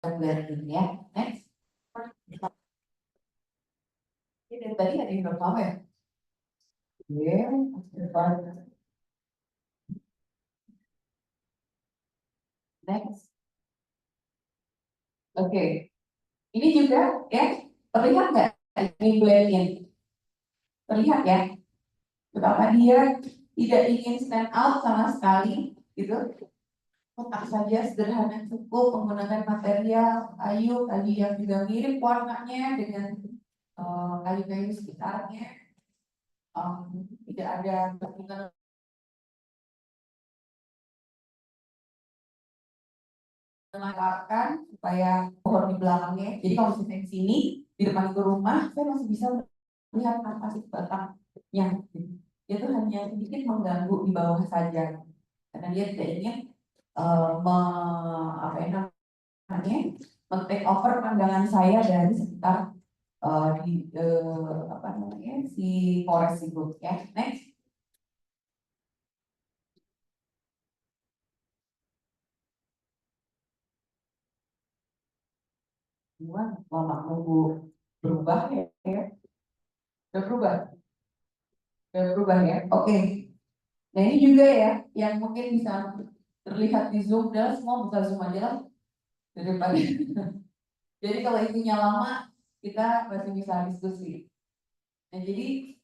blending ya. Next. Ini dari tadi ada yang belum tahu ya. Next. Oke. Ini juga ya, terlihat nggak ini blending? Terlihat ya, betapa dia tidak ingin stand out sama sekali, gitu. Kotak saja sederhana cukup, menggunakan material kayu yang juga mirip warnanya dengan kayu-kayu sekitarnya. Tidak ada kemungkinan mengarahkan supaya pohon di belakangnya. Jadi kalau misalnya di sini di depan itu rumah, saya masih bisa melihat kapasitas batangnya. Dia tuh hanya sedikit mengganggu di bawah saja, karena dia tidak ingin apa yang namanya men-take over pandangan saya dari sekitar di apa namanya si forest itu ya. Next. Gimana? Lama nunggu berubah ya. Udah berubah. Udah berubah ya. Oke. Nah ini juga ya yang mungkin bisa terlihat di Zoom dan semua buka Zoom aja lah daripada. Jadi kalau itunya lama kita masih bisa diskusi. Nah jadi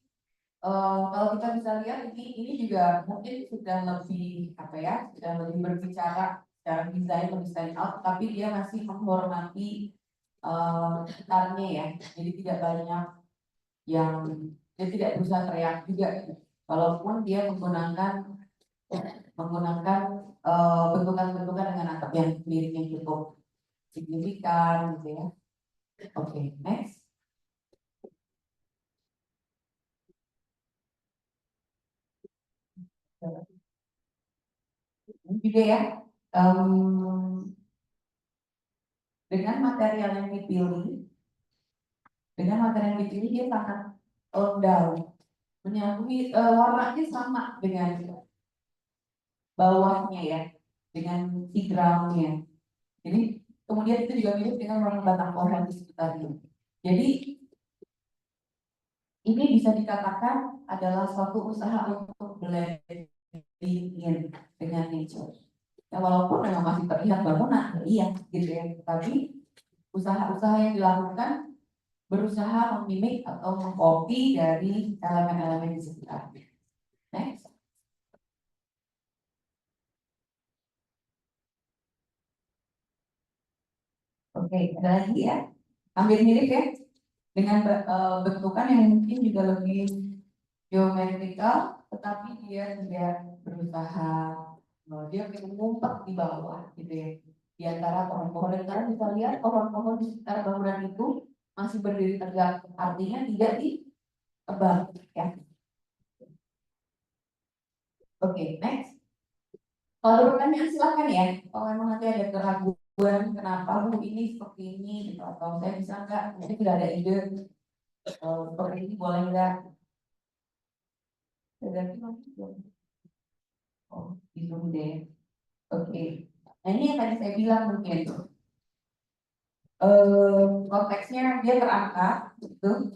kalau kita bisa lihat ini juga mungkin sudah lebih apa ya, sudah lebih berbicara secara desain lebih stand out, tapi dia masih menghormati sekitarnya ya. Jadi tidak banyak yang dia tidak berusaha teriak juga, walaupun dia menggunakan bentukan-bentukan dengan atap yang mirip yang cukup signifikan gitu ya. Oke, next. Ini juga ya, dengan material yang dipilih, dia sangat down, menyambungi warnanya sama dengan bawahnya ya, dengan si groundnya. Jadi kemudian itu juga mirip dengan warna batang pohon di sekitarnya. Jadi ini bisa dikatakan adalah suatu usaha untuk blending in dengan nature. Ya, walaupun memang masih terlihat bangunan, iya gitu ya. Tapi usaha-usaha yang dilakukan berusaha memimik atau mengcopy dari elemen-elemen di sekitar. Next. Oke, ada lagi ya. Hampir mirip ya dengan bentukan yang mungkin juga lebih geometrikal, tetapi dia tidak berusaha, dia mengumpet di bawah gitu ya, di antara pohon-pohon. Dan kalian bisa lihat pohon-pohon di sekitar bangunan itu masih berdiri tegak, artinya tidak ditebang ya. Oke, next. Kalau ada pertanyaan silakan ya. Kalau memang nanti ada keraguan kenapa Bu ini seperti ini gitu, atau saya bisa nggak, mungkin tidak ada ide seperti ini boleh nggak? Berarti oh, itu deh. Oke. Nah ini yang tadi saya bilang mungkin konteksnya dia terangkat gitu.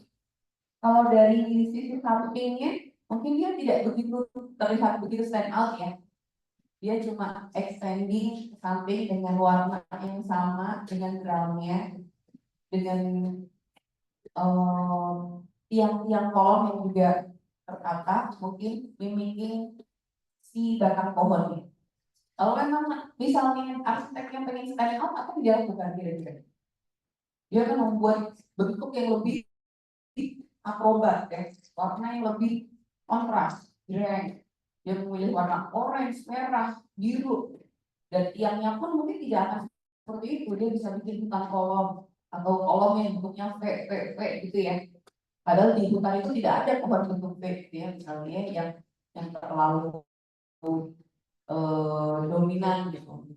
Kalau dari sisi sampingnya mungkin dia tidak begitu terlihat begitu stand out ya. Dia cuma extending samping dengan warna yang sama dengan groundnya, dengan tiang-tiang kolom yang juga tertata, mungkin mimicking si batang pohonnya. Kalau memang misalnya arsitek yang pengen stand out, apa yang dia lakukan kira-kira? Dia akan membuat bentuk yang lebih akrobat ya, warna yang lebih kontras, brand. Dia memilih warna orange, merah, biru, dan tiangnya pun mungkin tidak akan seperti itu. Dia bisa bikin hutan kolom atau kolom yang bentuknya V gitu ya. Padahal di hutan itu tidak ada pohon bentuk V gitu ya, misalnya yang terlalu dominan gitu.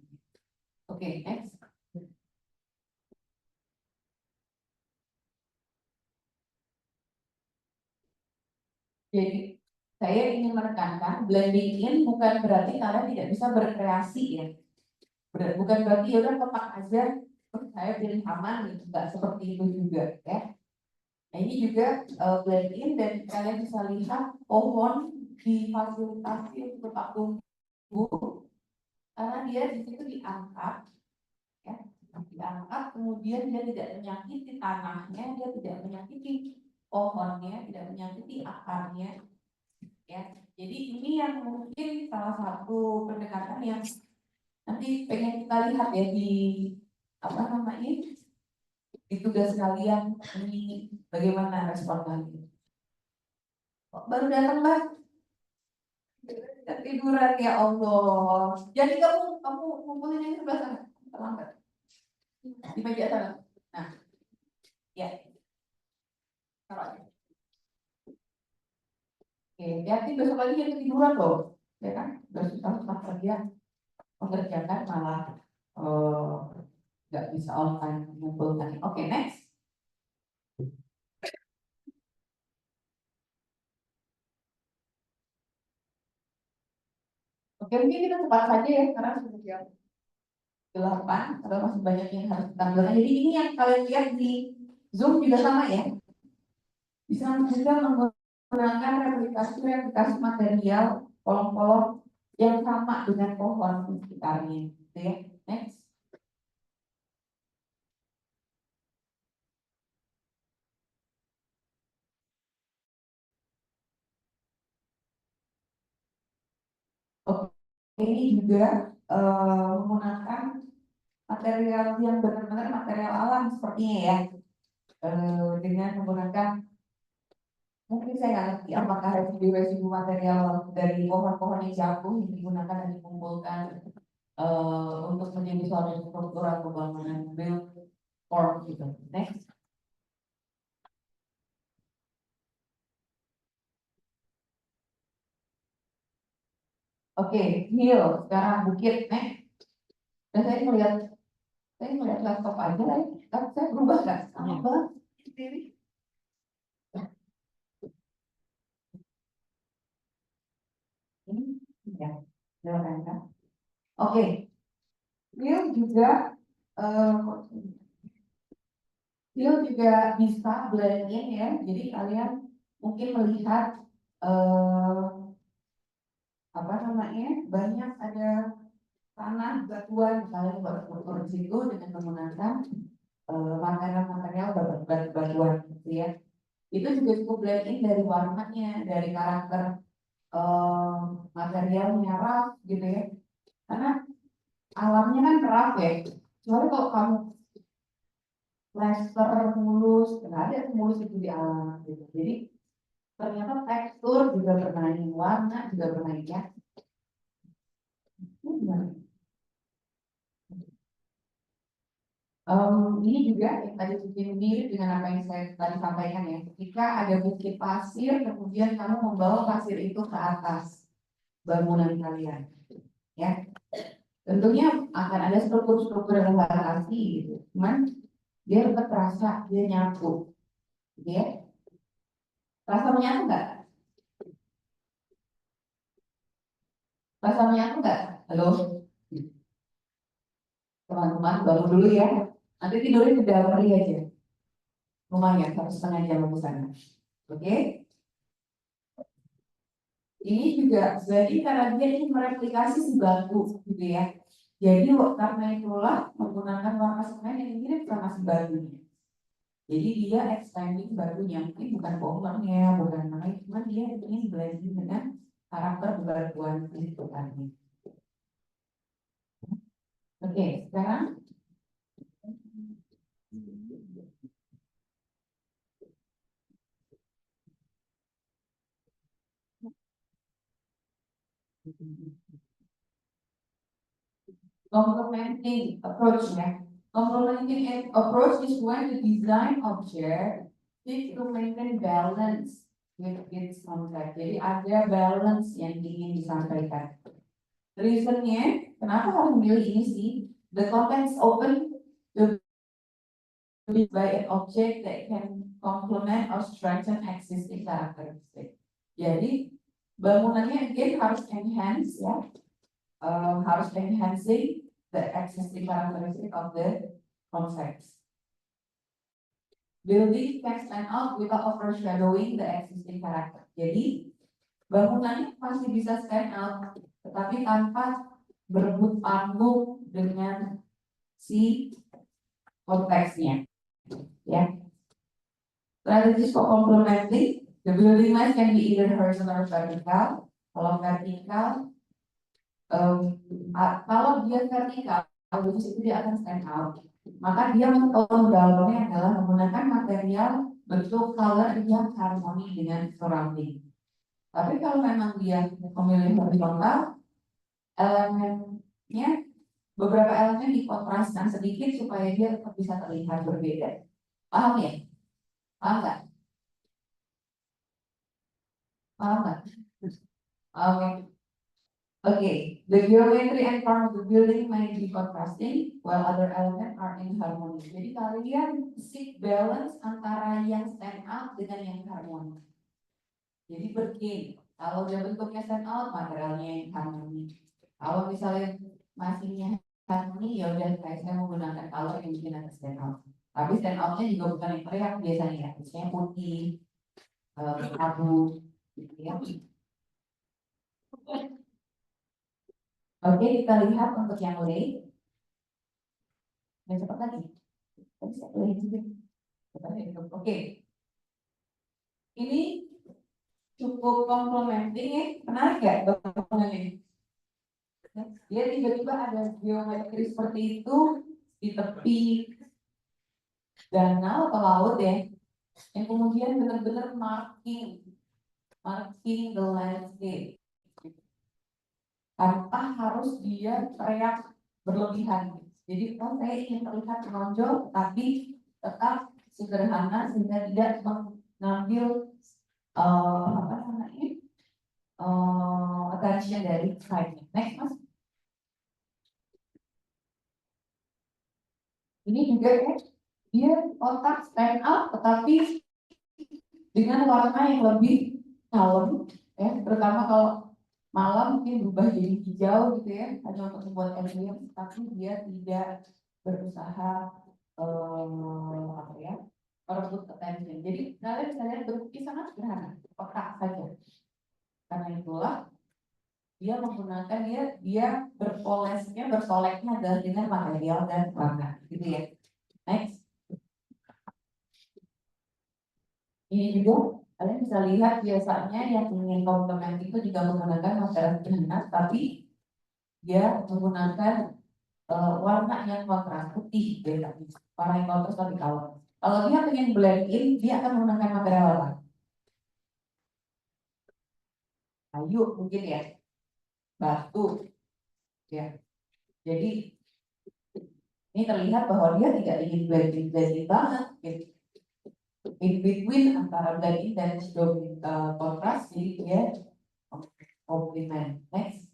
Oke, next. Jadi saya ingin menekankan blending in bukan berarti kalian tidak bisa berkreasi ya. Bukan berarti ya udah kotak aja saya pilih aman gitu, nggak seperti itu juga ya. Nah ini juga blend in dan kalian bisa lihat pohon difasilitasi untuk tetap tumbuh karena dia di situ diangkat ya, diangkat kemudian dia tidak menyakiti tanahnya, dia tidak menyakiti pohonnya, tidak menyakiti akarnya ya. Jadi ini yang mungkin salah satu pendekatan yang nanti pengen kita lihat ya di apa namanya di tugas kalian ini bagaimana respon kalian. Kok baru datang Mbak? Ketiduran ya Allah. Jadi kamu ngumpulin yang sebelah sana, terlambat di meja sana. Nah, ya, taruh aja. Oke, hati besok lagi yang ketiduran loh, ya kan? Udah susah-susah kerja, mengerjakan malah nggak bisa on time mengumpulkan. Oke, next. Oke, mungkin kita cepat saja ya, karena sudah jam 8, ada masih banyak yang harus kita ambilkan. Jadi ini yang kalian lihat di Zoom juga sama ya. Bisa juga menggunakan replikasi material kolom-kolom yang sama dengan pohon di sekitarnya. Gitu ya. Next. Oke, ini juga menggunakan material yang benar-benar material alam sepertinya ya. Dengan menggunakan mungkin saya nggak ngerti apakah residu material dari pohon-pohon yang jatuh yang digunakan dan dikumpulkan untuk menjadi suatu struktur atau bangunan build form gitu. Next. Oke, hill sekarang bukit. Next. Dan saya melihat laptop aja lah. Tapi saya berubah nggak? Sama banget. Sendiri. Ini ya, silakan kan. Oke, hill juga eh, Dia juga bisa blending ya, jadi kalian mungkin melihat eh, apa namanya banyak ada tanah batuan kalian buat struktur di situ dengan menggunakan material-material batuan gitu ya. Itu juga cukup blending dari warnanya, dari karakter eh, materialnya rough gitu ya. Karena alamnya kan rough ya. Soalnya kalau kamu plaster mulus, nggak ada mulus itu di alam gitu. Jadi ternyata tekstur juga bermain, warna juga bermain ya. Ini juga yang tadi bikin mirip dengan apa yang saya tadi sampaikan ya. Ketika ada bukit pasir, kemudian kamu membawa pasir itu ke atas bangunan kalian, ya. Tentunya akan ada struktur-struktur yang membatasi gitu. Cuman dia tetap terasa dia nyatu, gitu ya. Rasa menyatu nggak? Rasa menyatu nggak? Halo, teman-teman, bangun dulu ya. Nanti tidurnya di dalam hari aja. Lumayan 1,5 jam ke sana. Oke? Ini juga jadi karena dia ini mereplikasi si batu gitu ya. Jadi karena itulah menggunakan warna semen yang mirip sama si batunya. Jadi dia extending batunya, mungkin bukan bombernya, bukan naik, cuma dia ingin blending dengan karakter batuan itu tadi. Oke, sekarang complementing approach ya. Complementing approach is when the design object seeks to maintain balance with its context. Jadi ada balance yang ingin disampaikan. Reasonnya, kenapa harus memilih ini sih? The context open to be by an object that can complement or strengthen existing characteristic. Jadi bangunannya again harus enhance ya, harus enhancing the existing characteristic of the concepts. Building can stand out without overshadowing the existing character. Jadi bangunannya masih bisa stand out, tetapi tanpa berebut panggung dengan si konteksnya. Ya. Strategies for complementing the building lines can be either horizontal or vertical. Kalau vertikal, kalau dia vertikal, itu dia akan stand out. Maka dia mendalurnya adalah menggunakan material bentuk color yang harmoni dengan surrounding. Tapi kalau memang dia memilih horizontal, elemennya beberapa elemen dikontraskan sedikit supaya dia tetap bisa terlihat berbeda. Paham ya? Paham nggak? Paham nggak? Oke. Okay, the geometry and form of the building may be contrasting, while other elements are in harmony. Jadi kalian seek balance antara yang stand out dengan yang harmoni. Jadi begini, kalau dia bentuknya stand out, materialnya yang harmoni. Kalau misalnya masihnya harmoni, ya udah kayak saya menggunakan color yang bikin ada stand out. Tapi stand outnya juga bukan yang teriak biasanya, biasanya putih, abu, gitu ya. Oke, kita lihat untuk yang lay. Yang cepat lagi. Tadi saya lay juga. Oke. Ini cukup complementing ya. Menarik ya bangunan ini. Dia tiba-tiba ada geometri seperti itu di tepi danau atau laut ya. Yang kemudian benar-benar marking the landscape. Tanpa harus dia teriak berlebihan. Jadi saya ingin terlihat menonjol, tapi tetap sederhana sehingga tidak mengambil attention dari side. Next mas. Ini juga ya, dia otak stand up, tetapi dengan warna yang lebih calm, ya, terutama kalau malam mungkin berubah jadi hijau gitu ya, hanya untuk membuat ambience, tapi dia tidak berusaha apa ya, merebut attention. Jadi kalian bisa lihat bentuknya sangat sederhana, kotak saja. Karena itulah dia menggunakan dia bersoleknya adalah dengan material dan warna, gitu ya. Next, ini juga kalian bisa lihat biasanya yang ingin komplement itu juga menggunakan material sederhana, tapi dia menggunakan warna yang kontras putih, beda. Warna yang kontras tapi kalau dia ingin blend in, dia akan menggunakan material apa? Kayu mungkin ya, batu, ya. Jadi ini terlihat bahwa dia tidak ingin blending banget, gitu. In between antara blending dan kontras, jadi dia complement. Next.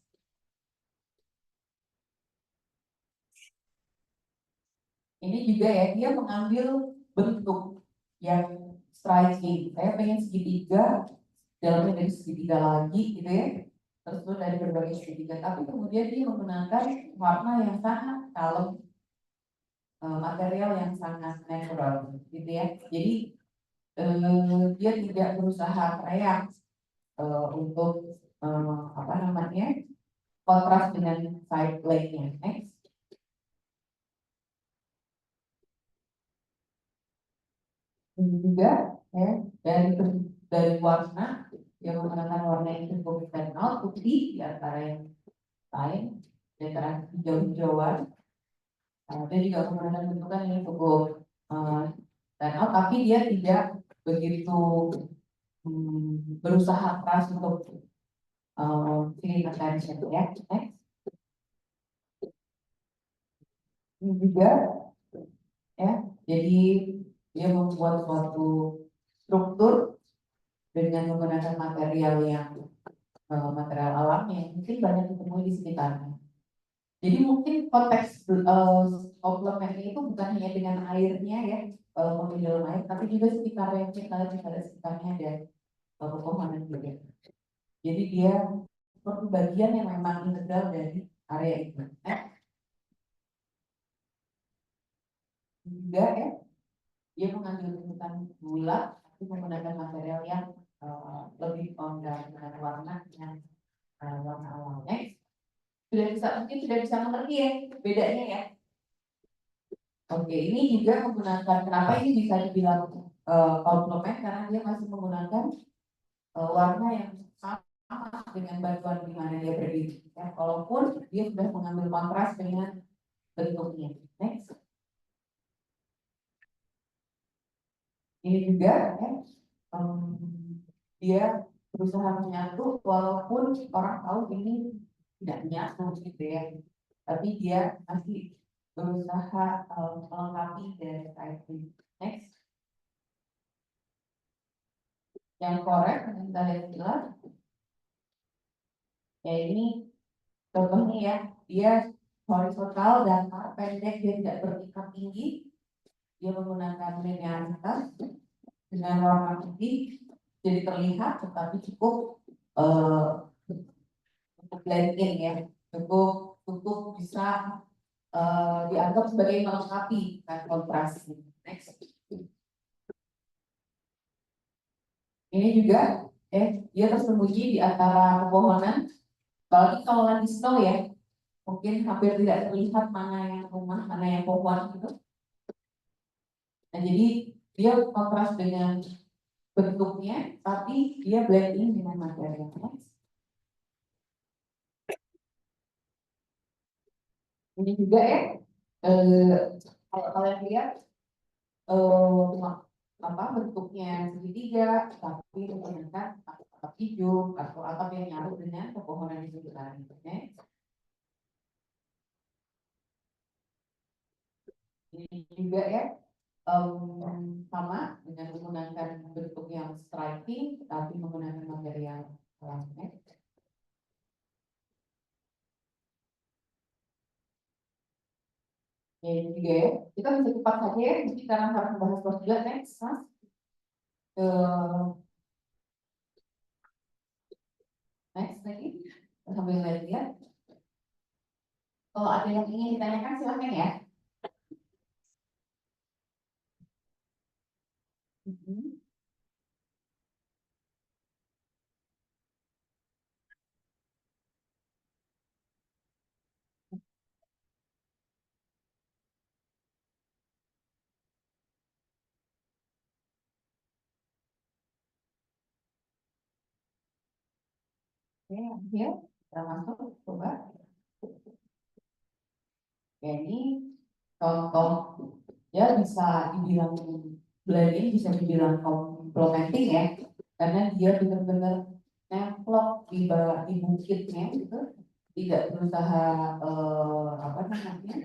Ini juga ya, dia mengambil bentuk yang striking. Saya pengen segitiga, dalamnya dari segitiga lagi gitu ya. Terus dari berbagai segitiga, tapi kemudian dia menggunakan warna yang sangat kalem, material yang sangat natural gitu ya. Jadi dia tidak berusaha teriak untuk apa namanya, kontras dengan side plate-nya. Next. Ini juga ya, dari warna yang menggunakan warna yang cukup terkenal putih di antara yang lain, di antara hijau-hijauan. Dia juga menggunakan bentukan yang cukup terkenal, tapi dia tidak begitu berusaha keras untuk feeling attention ya. Next. Ini juga ya, jadi dia membuat suatu struktur dengan menggunakan material yang material alam yang mungkin banyak ditemui di sekitarnya. Jadi mungkin konteks komplementnya itu bukan hanya dengan airnya ya, di dalam air, tapi juga sekitarnya, kita lihat di sekitarnya ada pepohonan juga. Jadi dia seperti bagian yang memang integral dari area itu. juga ya, dia mengambil bentukan bulat tapi menggunakan material yang lebih dengan warna yang warna awalnya. Mungkin sudah bisa mengerti ya bedanya ya. Oke, ini juga menggunakan, kenapa ini bisa dibilang komplement, karena dia masih menggunakan warna yang sama dengan batuan di mana dia berdiri. Ya, walaupun dia sudah mengambil kontras dengan bentuknya. Next. Ini juga ya, dia berusaha menyatu walaupun orang tahu ini tidak menyatu gitu ya. Tapi dia masih berusaha melengkapi dari typing. Next. Yang korek kita lihat jelas. Ya ini contohnya ya, dia horizontal dan pendek, dia tidak bertingkat tinggi. Dia menggunakan linearitas dengan warna putih, jadi terlihat tetapi cukup untuk blending ya, cukup bisa dianggap sebagai melengkapi kan kontras. Next. Ini juga dia tersembunyi di antara pepohonan. Apalagi kalau lagi snow ya, mungkin hampir tidak terlihat mana yang rumah, mana yang pohon gitu. Nah jadi dia kontras dengan bentuknya, tapi dia blending dengan materialnya. Ini juga ya, kalau kalian lihat bentuknya segitiga, tapi menggunakan atap hijau atau atap yang nyatu dengan pepohonan di sekitarnya. Ini juga ya, sama dengan menggunakan bentuk yang striking, tapi menggunakan material lainnya. Ya, ini juga ya, kita bisa cepat saja ya, jadi karena harus membahas juga. Next, Mas. Next lagi, sambil lihat. Kalau ada yang ingin ditanyakan silahkan ya. Oke, ya, kita masuk, coba. Ya, ini contoh ya, bisa dibilang blending, bisa dibilang complementing ya, karena dia benar-benar nemplok di bukitnya gitu, tidak berusaha apa namanya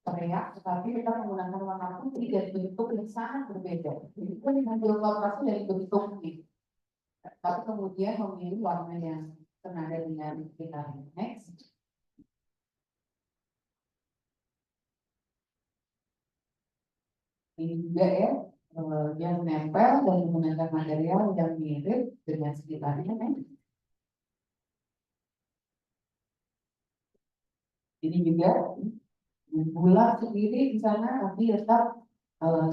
teriak, tetapi kita menggunakan warna putih dan bentuk yang sangat berbeda. Jadi kita mengambil kontrasnya dari bentuk gitu, tapi kemudian memilih warna yang senada dengan kita. Next. Ini juga ya, yang menempel dan menggunakan material yang mirip dengan sekitarnya kan. Ini juga bulat sendiri di sana, tapi tetap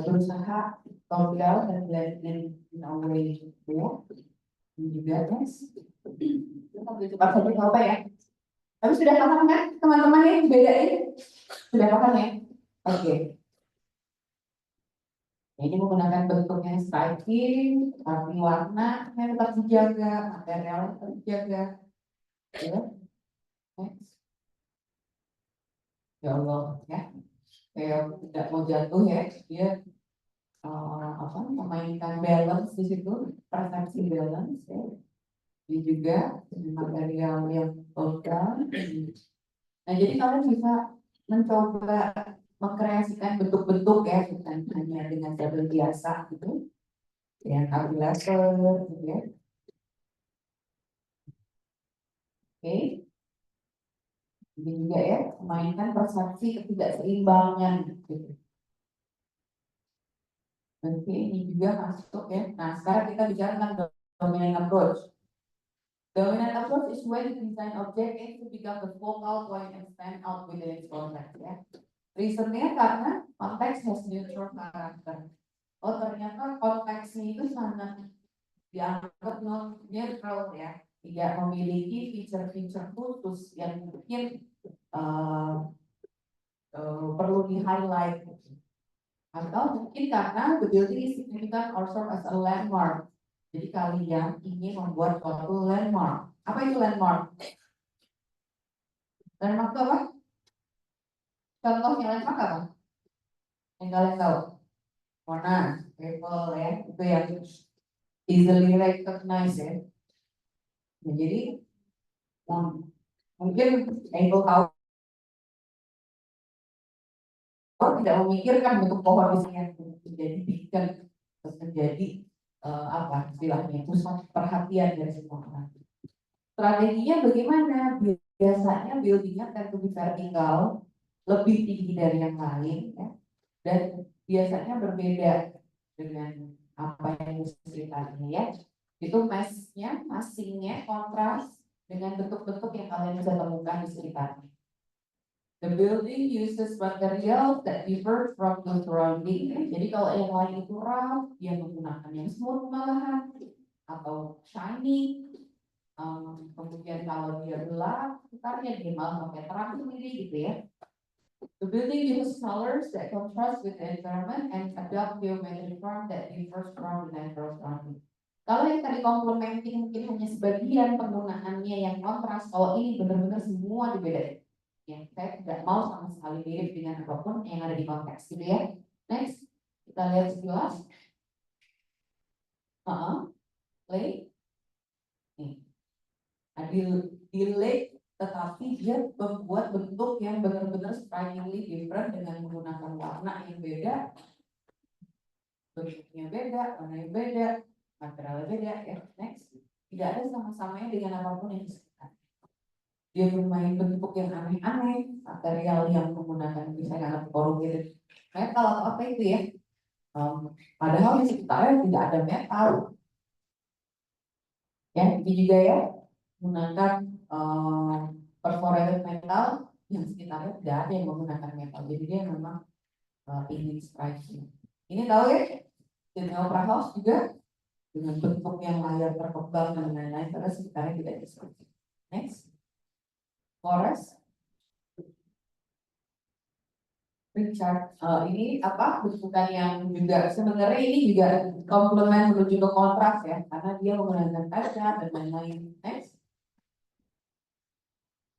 berusaha total dan blending in a way gitu ya. Ini juga guys, kita boleh cepat saja coba ya. Tapi sudah paham kan teman-teman ya bedain? Sudah paham ya? Oke. Ini menggunakan bentuk yang striking, tapi warna yang tetap dijaga, material tetap dijaga. Ya. Next. Ya Allah ya, kayak tidak mau jatuh ya, dia memainkan balance di situ, persepsi balance ya. Ini juga material yang logam. Nah jadi kalian bisa mencoba mengkreasikan bentuk-bentuk ya, bukan hanya dengan double biasa gitu, yang kalkulator gitu ya. Oke, ini juga ya, memainkan persepsi ketidakseimbangan gitu. Oke, ini juga masuk ya. Nah, sekarang kita bicara tentang dominant approach. Dominant approach is when the design object aims to become the focal point and stand out within its context ya. Reasonnya karena konteks has neutral character. Oh ternyata konteksnya itu sangat dianggap non neutral ya, tidak memiliki feature-feature khusus yang mungkin perlu di highlight, atau mungkin karena the building is significant or serve as a landmark. Jadi kalian ingin membuat suatu landmark. Apa itu landmark? Landmark itu apa? Contohnya landmark apa? Yang kalian tahu? Monas, Eiffel ya, itu yang easily recognized ya. Nah, jadi mungkin Eiffel tahu tidak memikirkan bentuk pohon di sini yang menjadi beacon, terus menjadi apa istilahnya pusat perhatian dari semua orang. Strateginya bagaimana? Biasanya buildingnya tentu vertikal, lebih tinggi dari yang lain, ya, dan biasanya berbeda dengan apa yang diceritakan ya. Itu mesnya, masingnya kontras dengan bentuk-bentuk yang kalian bisa temukan di sekitarnya. The building uses materials that differ from the surrounding. Jadi kalau yang lain itu rough, dia menggunakan yang smooth malahan atau shiny. Kemudian kalau dia gelap, sekitarnya dia malah pakai terang sendiri gitu ya. The building uses colors that contrast with the environment and adopt geometric form that differs from the natural surrounding. Kalau yang tadi complementing mungkin hanya sebagian penggunaannya yang kontras, kalau ini benar-benar semua dibedain. Ya, saya tidak mau sama sekali mirip dengan apapun yang ada di konteks gitu ya. Next, kita lihat sekilas. Play. Nih. Delay, tetapi dia membuat bentuk yang benar-benar strikingly different dengan menggunakan warna yang beda, bentuknya beda, warna yang beda, materialnya beda. Ya, next, tidak ada sama-samanya dengan apapun yang disekitar. Dia bermain bentuk yang aneh-aneh, material yang menggunakan misalnya corrugated metal atau apa itu ya. Padahal di sekitarnya tidak ada metal. Ya, ini juga ya menggunakan perforated metal yang sekitarnya tidak ada yang menggunakan metal. Jadi dia memang ingin striking. Ini tahu ya, di Opera House juga dengan bentuk yang layar terkebang dan lain-lain karena sekitarnya tidak distriking. Next, Forest. Richard, ini apa bentukan yang juga sebenarnya ini juga komplement menuju ke kontras ya, karena dia menggunakan kaca dan lain-lain. Next,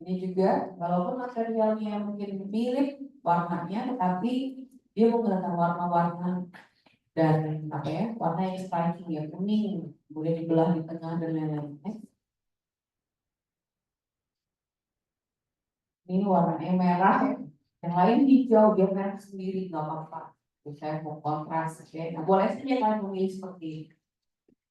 ini juga walaupun materialnya mungkin mirip warnanya, tetapi dia menggunakan warna-warna dan apa ya, warna yang striking ya, kuning, kemudian dibelah di tengah dan lain-lain. Next, ini warnanya merah ya. Yang lain hijau, dia merah sendiri nggak apa-apa. Saya mau kontras, ya. Nah, boleh saja kalian memilih seperti ini.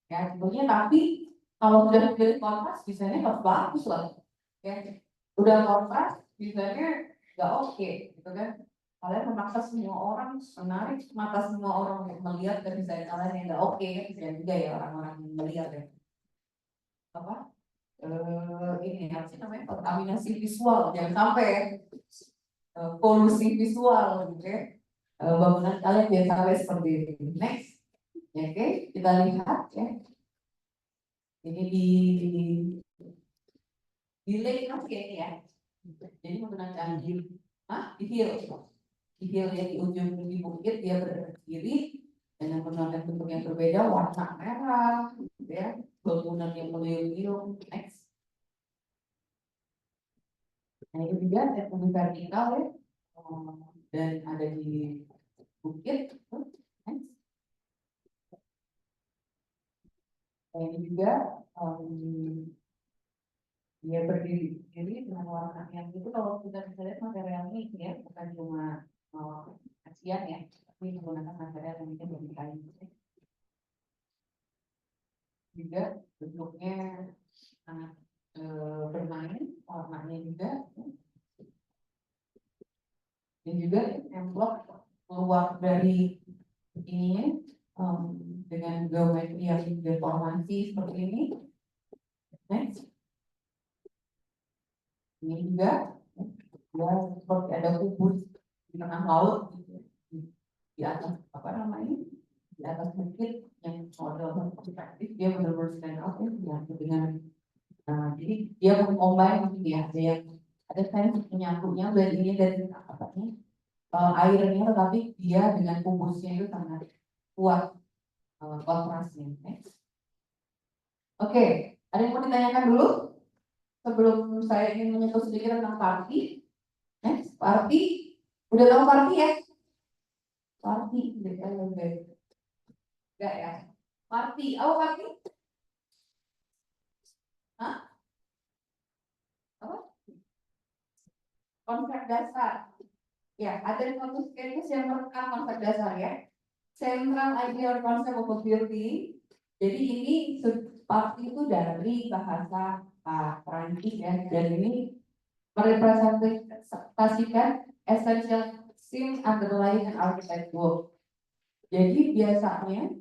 Ya, tentunya tapi kalau sudah memilih kontras, desainnya harus bagus lah. Ya, udah kontras, desainnya nggak oke, gitu kan? Kalian memaksa semua orang, menarik mata semua orang untuk melihat ke desain kalian yang nggak oke, dan juga ya orang-orang yang melihat ya. Apa? Ini apa sih namanya? Kontaminasi visual, jangan sampai ya. Polusi visual gitu ya. Bangunan kalian biar sampai seperti ini. Next, ya, oke, kita lihat ya. Ini di lake oke ya. Jadi menggunakan di hill yang di ujung di bukit dia berdiri dengan menggunakan bentuk yang berbeda, warna merah, gitu ya. Bangunan yang meliuk-liuk. Next, nah itu juga teknologi vertikal ya. Dan ada di bukit. Next. Nah, ini juga dia berdiri dengan warna yang itu. Kalau kita bisa lihat materialnya ini ya, bukan cuma ASEAN ya, tapi menggunakan material yang mungkin dari kain. Juga bentuknya sangat bermain, warnanya juga, dan juga templok keluar dari ininya dengan geometri yang deformasi seperti ini. Next, ini juga ya seperti ada kubus di tengah laut gitu, di atas apa namanya, di atas bukit yang model perspektif, dia benar-benar stand out ya dengan jadi dia mengombang gitu ya, ada sense menyatunya dari ini dari apa nih airnya, tetapi dia dengan kubusnya itu sangat kuat kontrasnya. Next. Oke, ada yang mau ditanyakan dulu sebelum saya ingin menyentuh sedikit tentang party? Next, party. Udah tahu party ya? Party, enggak ya? Party, oh party? Hah? Apa? Konsep dasar. Ya, ada satu sketches yang merekam konsep dasar ya. Central idea or concept of beauty. Jadi ini party itu dari bahasa Prancis ya, dan ini merepresentasikan essential themes underlying an architect work. Jadi biasanya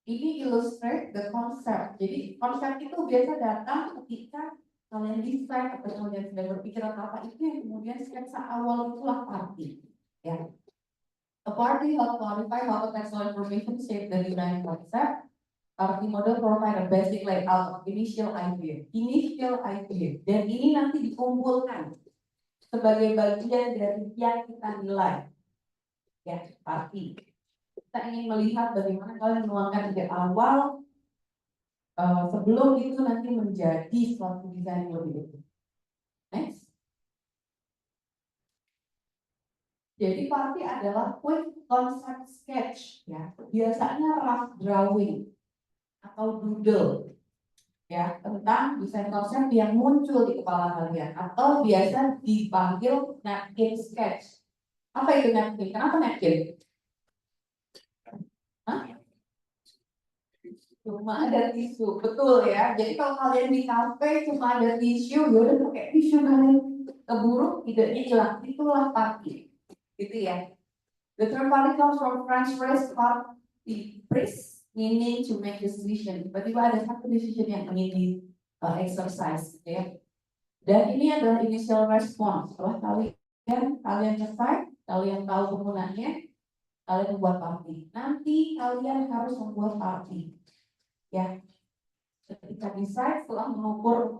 ini illustrate the concept. Jadi konsep itu biasa datang ketika kalian desain atau kemudian sedang berpikir apa itu yang kemudian sketsa awal itulah party. Ya. A party help clarify how contextual information shape the design concept. Party model provide a basic layout of initial idea. Dan ini nanti dikumpulkan sebagai bagian dari yang kita nilai. Ya, party. Kita ingin melihat bagaimana kalian menuangkan ide awal sebelum itu nanti menjadi suatu desain yang lebih utuh. Next. Jadi party adalah quick concept sketch ya. Biasanya rough drawing atau doodle ya tentang desain konsep yang muncul di kepala kalian atau biasa dipanggil napkin sketch. Apa itu napkin? Kenapa napkin? Hah? Cuma ada tisu, betul ya. Jadi kalau kalian di kafe cuma ada tisu, ya udah pakai tisu, kalian keburu idenya hilang. Itulah party, gitu ya. The term party comes from French phrase party, phrase meaning to make decision. Tiba-tiba ada satu decision yang ingin di exercise, gitu ya. Dan ini adalah initial response. Setelah kalian selesai, kalian tahu penggunanya, kalian membuat party. Nanti kalian harus membuat party. Ya, ketika desain setelah mengukur,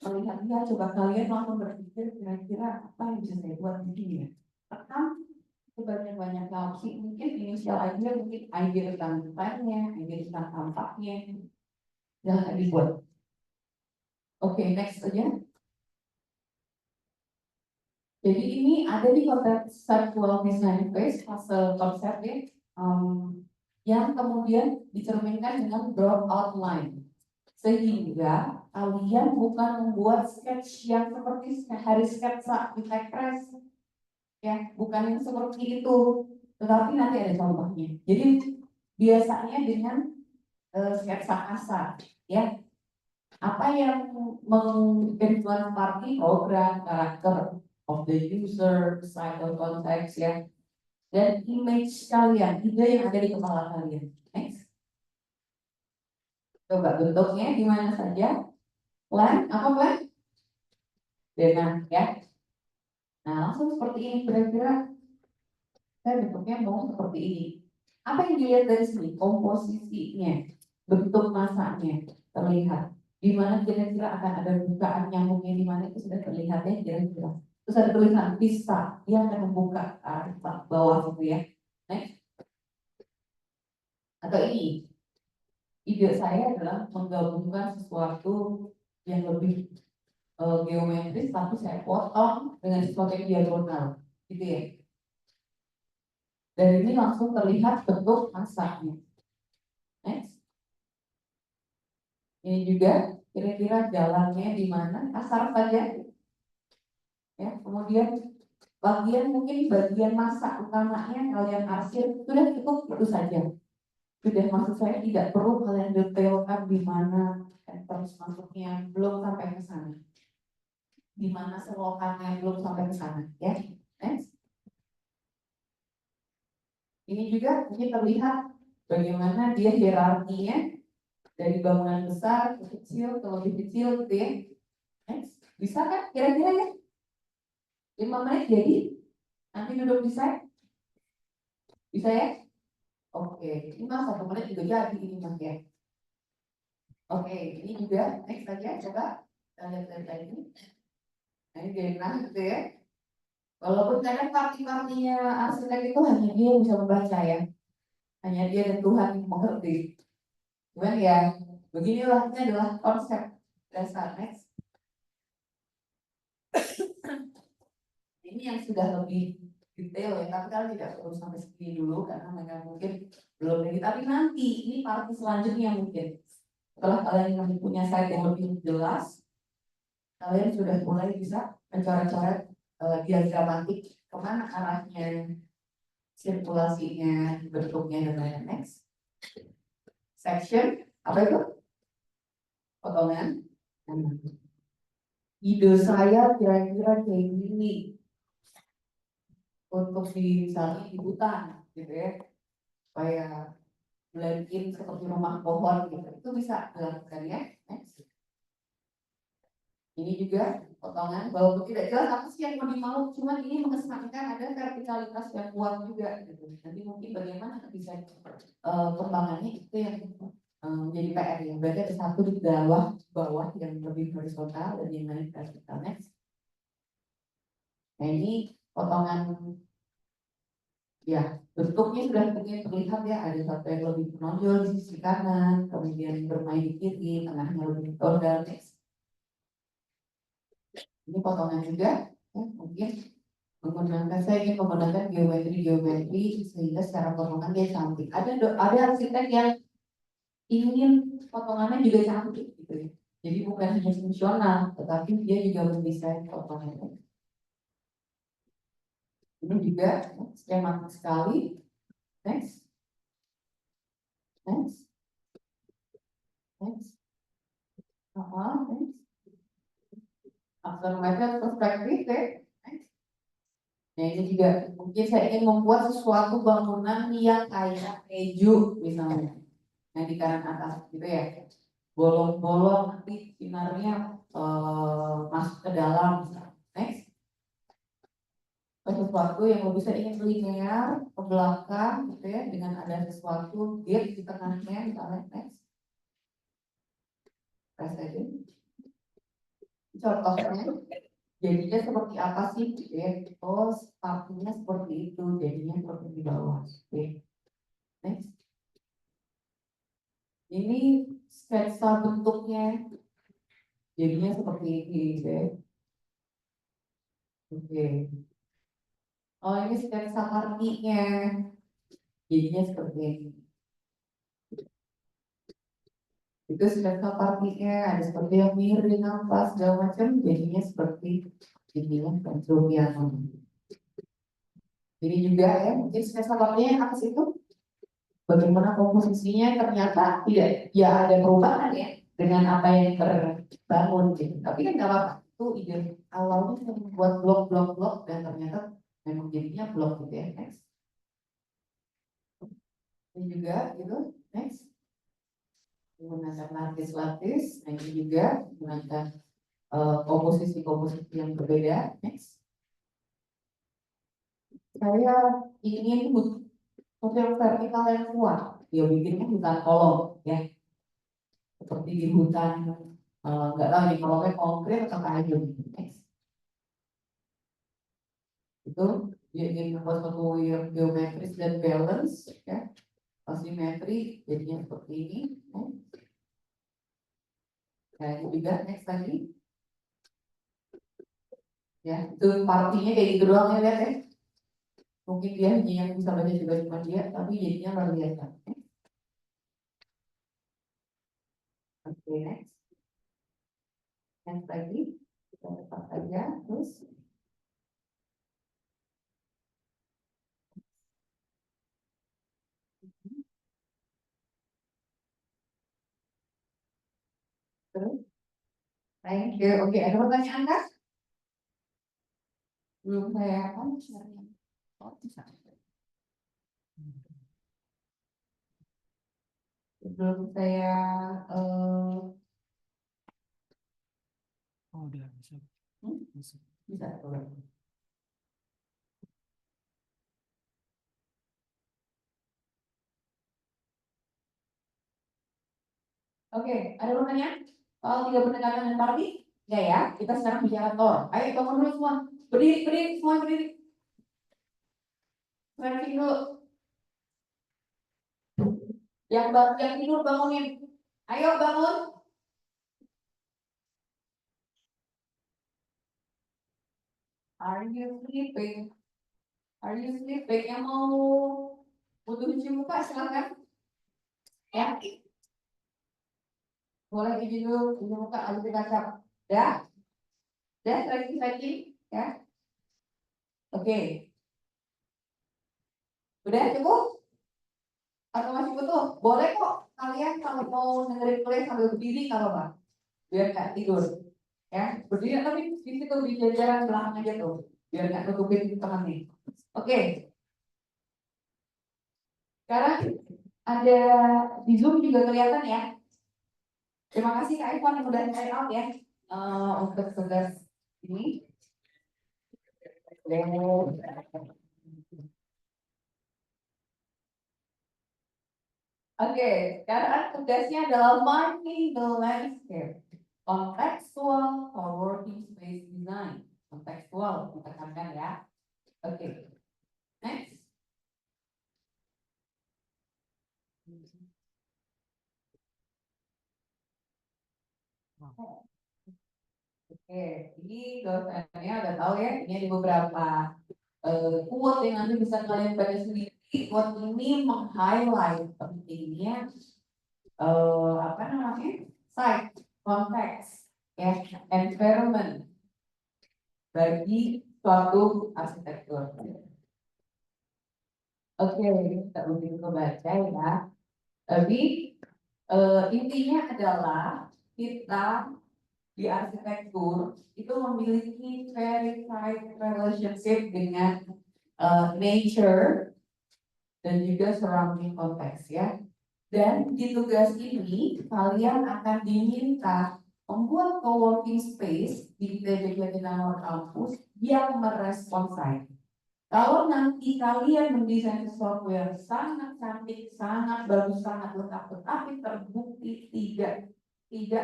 melihat coba kalian langsung berpikir kira-kira apa yang bisa saya buat di sini ya. Rekam sebanyak-banyak opsi, mungkin initial idea, mungkin ide tentang desainnya, ide tentang tampaknya, jangan dibuat. Oke, next aja. Jadi ini ada di conceptual design phase, fase konsep ya, yang kemudian dicerminkan dengan broad outline. Sehingga kalian bukan membuat sketch yang seperti hari sketsa di Tekpress, ya, bukan yang seperti itu, tetapi nanti ada contohnya. Jadi biasanya dengan sketsa kasar, ya, apa yang menginfluence party, program, karakter of the user, cycle context ya, dan image kalian, ide yang ada di kepala kalian. Next. Coba bentuknya gimana saja? Plan, apa plan? Dengan ya. Nah langsung seperti ini kira-kira saya bentuknya mau seperti ini. Apa yang dilihat dari sini? Komposisinya, bentuk masanya terlihat. Di mana kira-kira akan ada bukaan nyambungnya di mana itu sudah terlihat ya kira-kira. Terus ada tulisan pista, dia akan membuka ke bawah itu ya. Next. Atau ini, ide saya adalah menggabungkan sesuatu yang lebih geometris, tapi saya potong dengan sesuatu yang diagonal, gitu ya. Dan ini langsung terlihat bentuk masaknya. Next. Ini juga kira-kira jalannya di mana, kasar saja. Ya, kemudian bagian masak utamanya kalian arsir, sudah cukup itu saja. Sudah, maksud saya tidak perlu kalian detailkan di mana terus masuknya, belum sampai ke sana. Di mana selokannya belum sampai ke sana, ya. Next. Ini juga mungkin terlihat bagaimana dia hierarkinya dari bangunan besar ke kecil ke lebih kecil gitu ya. Next. Bisa kan kira-kira ya? 5 menit jadi? Nanti duduk di saya, bisa ya? Oke, ini mas 1 menit juga jadi ini mas ya. Oke, ini juga next saja coba kita lihat lagi. Nah, ini Gena gitu ya. Walaupun kadang parti-partinya arsitek itu hanya dia yang bisa membaca ya, hanya dia dan Tuhan yang mengerti. Cuman ya, beginilah ini adalah konsep dasar next. Ini yang sudah lebih detail ya, tapi kalian tidak perlu sampai segini dulu karena mereka mungkin belum lagi. Tapi nanti ini parti selanjutnya mungkin setelah kalian punya site yang lebih jelas, kalian sudah mulai bisa mencoret-coret diagramatik kemana arahnya, sirkulasinya, bentuknya dan lain-lain. Next section apa itu? Potongan. Ide saya kira-kira kayak gini untuk di misalnya di hutan gitu ya, supaya blend in seperti rumah pohon gitu, itu bisa dilakukan ya. Next. Ini juga potongan, walaupun tidak jelas apa sih yang mau dimau, cuma ini mengesankan ada vertikalitas yang kuat juga gitu. Nanti mungkin bagaimana bisa kembangannya itu yang menjadi PR ya. Berarti ada satu di bawah yang lebih horizontal dan yang lain vertikal. Next. Nah ini potongan ya, bentuknya sudah mungkin terlihat ya, ada satu yang lebih menonjol di sisi kanan, kemudian bermain di kiri, tengahnya lebih tondal. Next. Ini potongan juga ya, mungkin menggunakan, saya ingin menggunakan geometri sehingga secara potongan dia cantik. Ada arsitek yang ingin potongannya juga cantik gitu ya. Jadi bukan hanya fungsional, tetapi dia juga mendesain potongannya. Ini juga skematik sekali. Next. Next. Next. Next. Akselerasi perspektif ya. Nah ini juga mungkin saya ingin membuat sesuatu bangunan yang kayak keju misalnya, yang di kanan atas gitu ya, bolong-bolong nanti sinarnya masuk ke dalam misalnya. Next. Sesuatu yang lebih saya ingin linear ke belakang gitu ya, dengan ada sesuatu gap di tengahnya misalnya. Next. Press aja. Contohnya jadinya seperti apa sih gitu ya? Oh, startnya seperti itu, jadinya seperti di bawah. Oke. Next. Ini sketsa bentuknya, jadinya seperti ini gitu ya. Oke. Oh, ini sketsa partinya, jadinya seperti ini. Itu sketsa partinya, ada seperti yang miring apa segala macam, jadinya seperti jadinya bentuknya. Jadi juga ya, mungkin sketsa partinya yang atas itu bagaimana komposisinya ternyata tidak ya ada perubahan ya dengan apa yang terbangun gitu. Tapi kan nggak apa-apa, itu ide awalnya saya membuat blok dan ternyata memang jadinya blok gitu ya. Next. Ini juga gitu. Next. Menggunakan lapis-lapis. Nah ini juga menggunakan komposisi-komposisi yang berbeda. Next. Saya ingin model vertikal yang kuat. Dia bikinnya bukan kolom ya, seperti di hutan. Nggak tahu nih kalau kayak konkret atau kayu. Next. Itu dia ingin membuat satu yang geometris dan balance ya, asimetri jadinya seperti ini. Nah ini juga next lagi ya, itu partinya kayak gitu doang ya, lihat ya, mungkin dia hanya yang bisa baca juga cuma dia, tapi jadinya luar biasa. Oke, next lagi kita lepas saja terus. Terus, thank you. Oke, ada pertanyaan kan? Belum saya share-nya. Oh, bisa. Belum saya Oh, udah bisa. bisa. Oke, ada pertanyaan soal 3 pendekatan dan party? Enggak ya, kita sekarang bicara Tor. Ayo bangun dulu semua. Berdiri, berdiri, semua berdiri. Stretching dulu. Yang tidur bangunin. Ayo bangun. Are you sleeping? Are you sleeping? Yang mau butuh cuci muka silakan. Ya, boleh cuci dulu, cuci muka, habis itu kaca. Ya, ya, stretching, ya. Oke, udah cukup? Atau masih butuh? Boleh kok. Kalian kalau mau dengerin kuliah sambil berdiri kalau bang, biar nggak tidur. Ya, berdiri tapi di situ di jajaran belakang aja tuh, biar nggak nutupin tangan nih. Oke, sekarang ada di Zoom juga kelihatan ya. Terima kasih Kak Ivan yang udah share out ya untuk tugas ini. Oke, sekarang tugasnya adalah marking the landscape. Contextual co-working space design. Contextual, kita tekankan ya. Oke, next. Oke, ini dosennya udah tahu ya, ini ada beberapa quote yang nanti bisa kalian baca sendiri. Quote ini meng-highlight pentingnya apa namanya? Site, konteks, ya, environment bagi suatu arsitektur. Oke, kita udah kebaca ya. Tapi intinya adalah kita di arsitektur itu memiliki very tight relationship dengan nature dan juga surrounding context ya. Dan di tugas ini kalian akan diminta membuat co-working space di ITB Jatinangor Campus yang merespons site. Kalau nanti kalian mendesain sesuatu yang sangat cantik, sangat bagus, sangat lengkap, tetapi terbukti tidak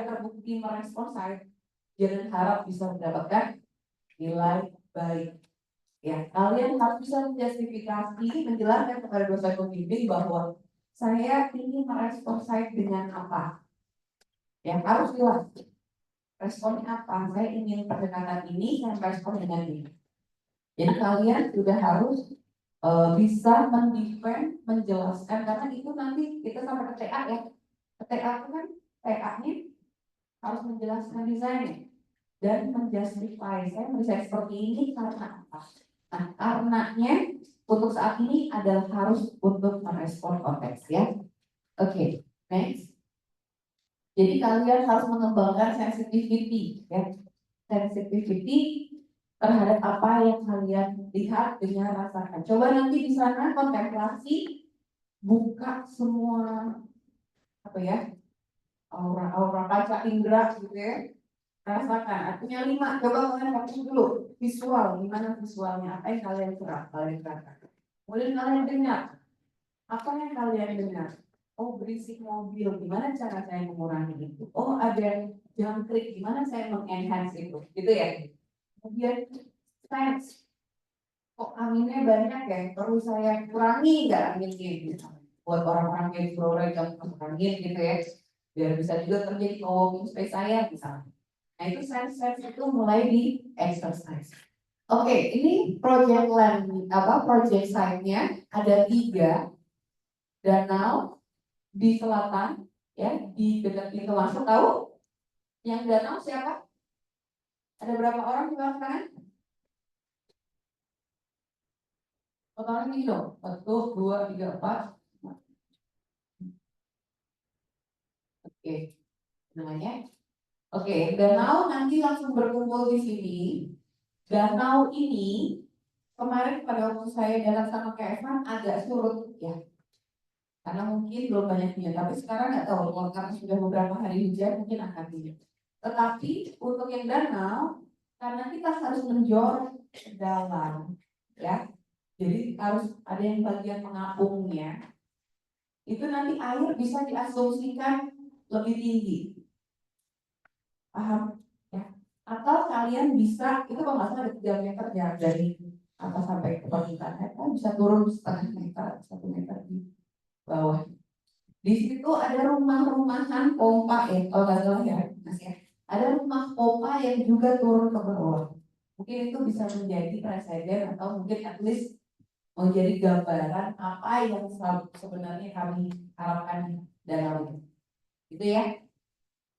terbukti merespons site, jangan harap bisa mendapatkan nilai baik. Ya, kalian harus bisa menjustifikasi, menjelaskan kepada dosen pembimbing bahwa saya ingin merespons site dengan apa. Ya, harus jelas. Responnya apa? Saya ingin pendekatan ini, saya respon dengan ini. Jadi kalian sudah harus bisa mendefend, menjelaskan karena itu nanti kita sampai ke TA ya. Ke TA itu kan TA-nya harus menjelaskan desainnya dan menjustify saya mendesain seperti ini karena apa. Nah, karenanya untuk saat ini adalah harus untuk merespon konteks ya. Oke, next. Jadi kalian harus mengembangkan sensitivity ya. Sensitivity terhadap apa yang kalian lihat dengan rasakan. Coba nanti di sana kontemplasi, buka semua apa ya, aura-aura kaca indera gitu ya. Rasakan, artinya 5. Coba kalian fokus dulu visual, gimana visualnya, apa yang kalian serap, kalian rasakan. Kemudian kalian dengar, apa yang kalian dengar. Oh, berisik mobil, gimana cara saya mengurangi itu? Oh, ada jangkrik, gimana saya mengenhance itu, gitu ya. Kemudian sense, kok anginnya banyak ya, perlu saya kurangi nggak anginnya gitu. Buat orang-orang yang di Flora yang masuk angin gitu ya, biar bisa juga terjadi co-working space saya misalnya. Nah itu sense itu mulai di exercise. Oke, ini project land project site-nya ada 3 danau di selatan ya di dekat pintu masuk. Tahu yang danau siapa? Ada berapa orang di bawah tangan? Totalnya ini loh, 1, 2, 3, 4. Oke, namanya. Oke, danau nanti langsung berkumpul di sini. Danau ini kemarin pada waktu saya jalan sama Kak Evan agak surut ya. Karena mungkin belum banyak hujan, tapi sekarang nggak tahu kalau karena sudah beberapa hari hujan mungkin akan hujan. Tetapi untuk yang danau, karena kita harus menjorok ke dalam, ya, jadi harus ada yang bagian pengapungnya. Itu nanti air bisa diasumsikan lebih tinggi, paham? Ya. Atau kalian bisa, itu kalau nggak salah ada 3 meter ya dari atas sampai ke permukaan, kan bisa turun setengah meter, 1 meter di bawah. Di situ ada rumah-rumahan pompa ya, kalau nggak salah ya, Mas ya. Ada rumah pompa yang juga turun ke bawah. Mungkin itu bisa menjadi presiden atau mungkin at least menjadi gambaran apa yang sebenarnya kami harapkan dalam itu ya.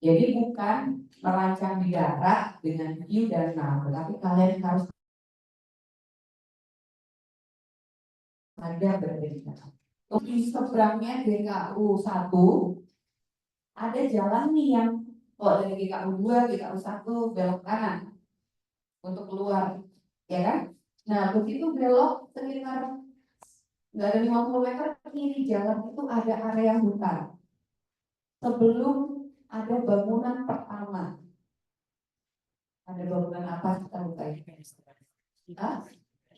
Jadi bukan merancang di darat dengan view danau, tetapi kalian harus ada berada di danau. Di seberangnya GKU 1 ada jalan nih yang kalau dari GKU 2, GKU 1 belok kanan untuk keluar, ya kan? Nah, begitu belok sekitar nggak ada 50 meter kiri jalan itu ada area hutan. Sebelum ada bangunan pertama, ada bangunan apa kita lupa ya?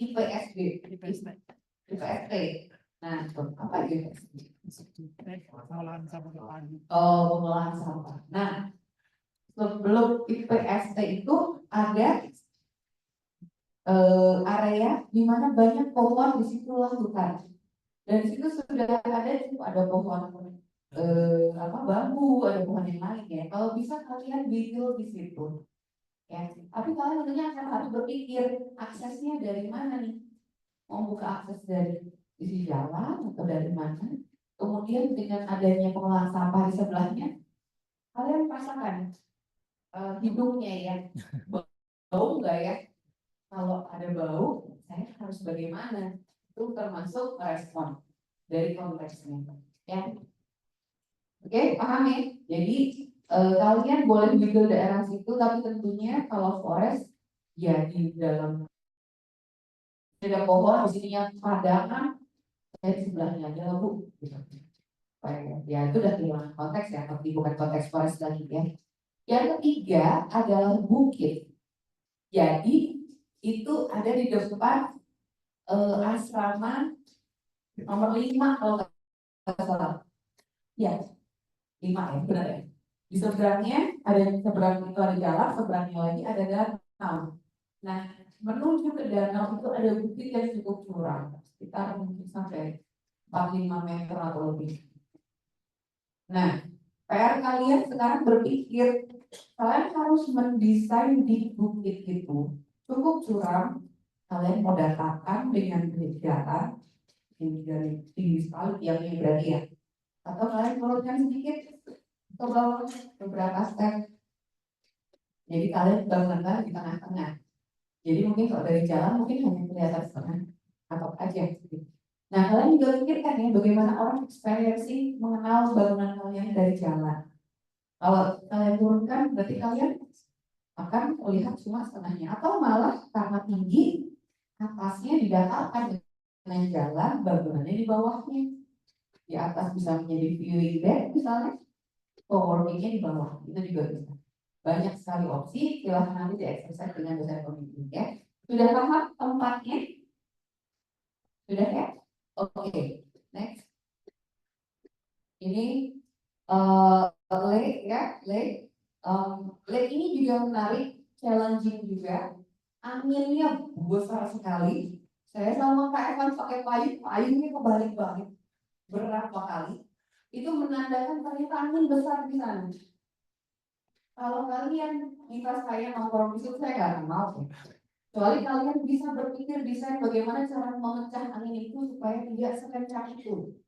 IPSD, IPST. Nah, apa itu? Pengolahan sampah depan. Oh, pengolahan sampah. Nah, sebelum IPST itu ada area di mana banyak pohon, di situlah hutan. Dan di situ sudah ada pohon apa bambu, ada pohon yang lain ya. Kalau bisa kalian bikin di situ. Ya, tapi kalian tentunya akan harus berpikir aksesnya dari mana nih? Mau buka akses dari sisi jalan atau dari mana? Kemudian dengan adanya pengolahan sampah di sebelahnya, kalian rasakan hidungnya ya, bau nggak ya? Kalau ada bau, saya harus bagaimana? Itu termasuk respon dari konteksnya. Ya, oke, paham ya? Jadi kalian boleh bikin daerah situ, tapi tentunya kalau forest ya di dalam ada pohon, di sininya padangan, di sebelahnya aja lah bu. Gitu. Ya itu udah kehilangan konteks ya, tapi bukan konteks forest lagi ya. Yang ketiga adalah bukit. Jadi itu ada di depan asrama nomor 5 kalau nggak salah. Ya, 5 ya, benar ya. Di seberangnya ada seberang itu ada jalan, seberangnya lagi ada danau. Nah, menuju ke danau itu ada bukit yang cukup curam, sekitar mungkin sampai 45 meter atau lebih. Nah, PR kalian sekarang berpikir kalian harus mendesain di bukit itu cukup curam. Kalian mau datakan dengan data ini dari tinggi sekali yang ini berarti ya. Atau kalian turunkan sedikit ke bawah beberapa step. Jadi kalian bangunkan di tengah-tengah. Jadi mungkin kalau dari jalan mungkin hanya kelihatan setengah atau aja. Nah kalian juga pikirkan ya bagaimana orang experience mengenal bangunan kalian dari jalan. Kalau kalian turunkan berarti kalian akan melihat cuma setengahnya atau malah karena tinggi atasnya didatarkan dengan jalan bangunannya di bawahnya. Di atas bisa menjadi viewing deck misalnya, coworkingnya di bawah itu juga bisa. Banyak sekali opsi, silahkan nanti di exercise dengan dosen pembimbing ya. Sudah paham tempatnya? Sudah ya? Oke, next. Ini lake ya, lake. Lake ini juga menarik, challenging juga. Anginnya besar sekali. Saya sama Kak Evan pakai payung, payungnya kebalik-balik berapa kali. Itu menandakan ternyata angin besar di sana. Kalau kalian minta saya nongkrong di situ, saya nggak mau. Kecuali kalian bisa berpikir desain bagaimana cara memecah angin itu supaya tidak sekencang itu.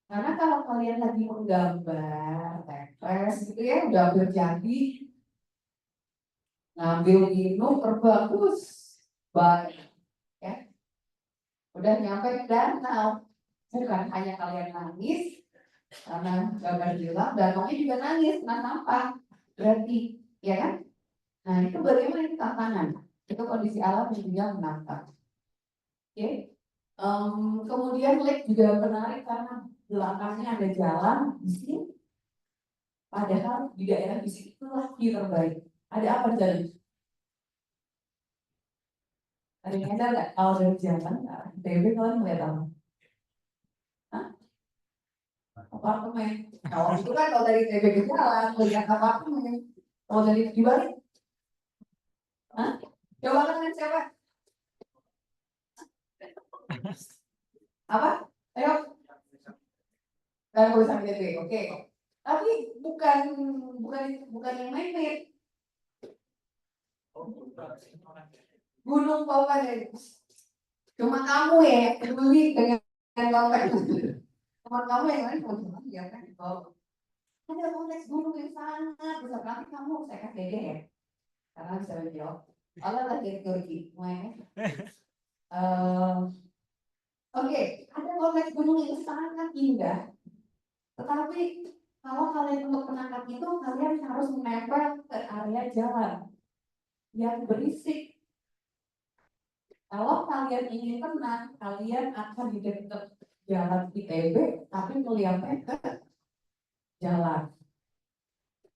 Karena kalau kalian lagi menggambar, tepes gitu ya, udah hampir jadi, ngambil minum terbagus, baik, ya. Udah nyampe ke danau, bukan hanya kalian nangis karena gambar hilang, danaunya juga nangis karena sampah. Berarti, ya kan? Nah itu bagaimana itu tantangan? Itu kondisi alam yang juga menantang. Oke. Kemudian lake juga menarik karena belakangnya ada jalan di sini. Padahal di daerah di sini itulah view terbaik. Ada apa di jalan? Ada yang ada nggak? Kalau dari jalan, TB kalian melihat apa? Hah? apartemen. Kalau itu kan kalau dari TB ke jalan, melihat apartemen. Kalau dari dibalik, hah? Coba kan siapa? Apa? Ayo, kan tulisan TB, oke. Tapi bukan yang main-main. Gunung Paukaden. Cuma kamu ya yang peduli dengan Paukaden. Cuma kamu yang lain mau ya kan? Oh. Ada konteks gunung yang sangat besar. Nanti kamu saya kasih dede ya. Karena bisa menjawab. Allah lah dari Turki. Oke, ada konteks gunung yang sangat indah. Tetapi kalau kalian untuk menangkap itu, kalian harus menempel ke area jalan yang berisik. Kalau kalian ingin tenang, kalian akan di dekat jalan ITB, tapi melihatnya ke jalan.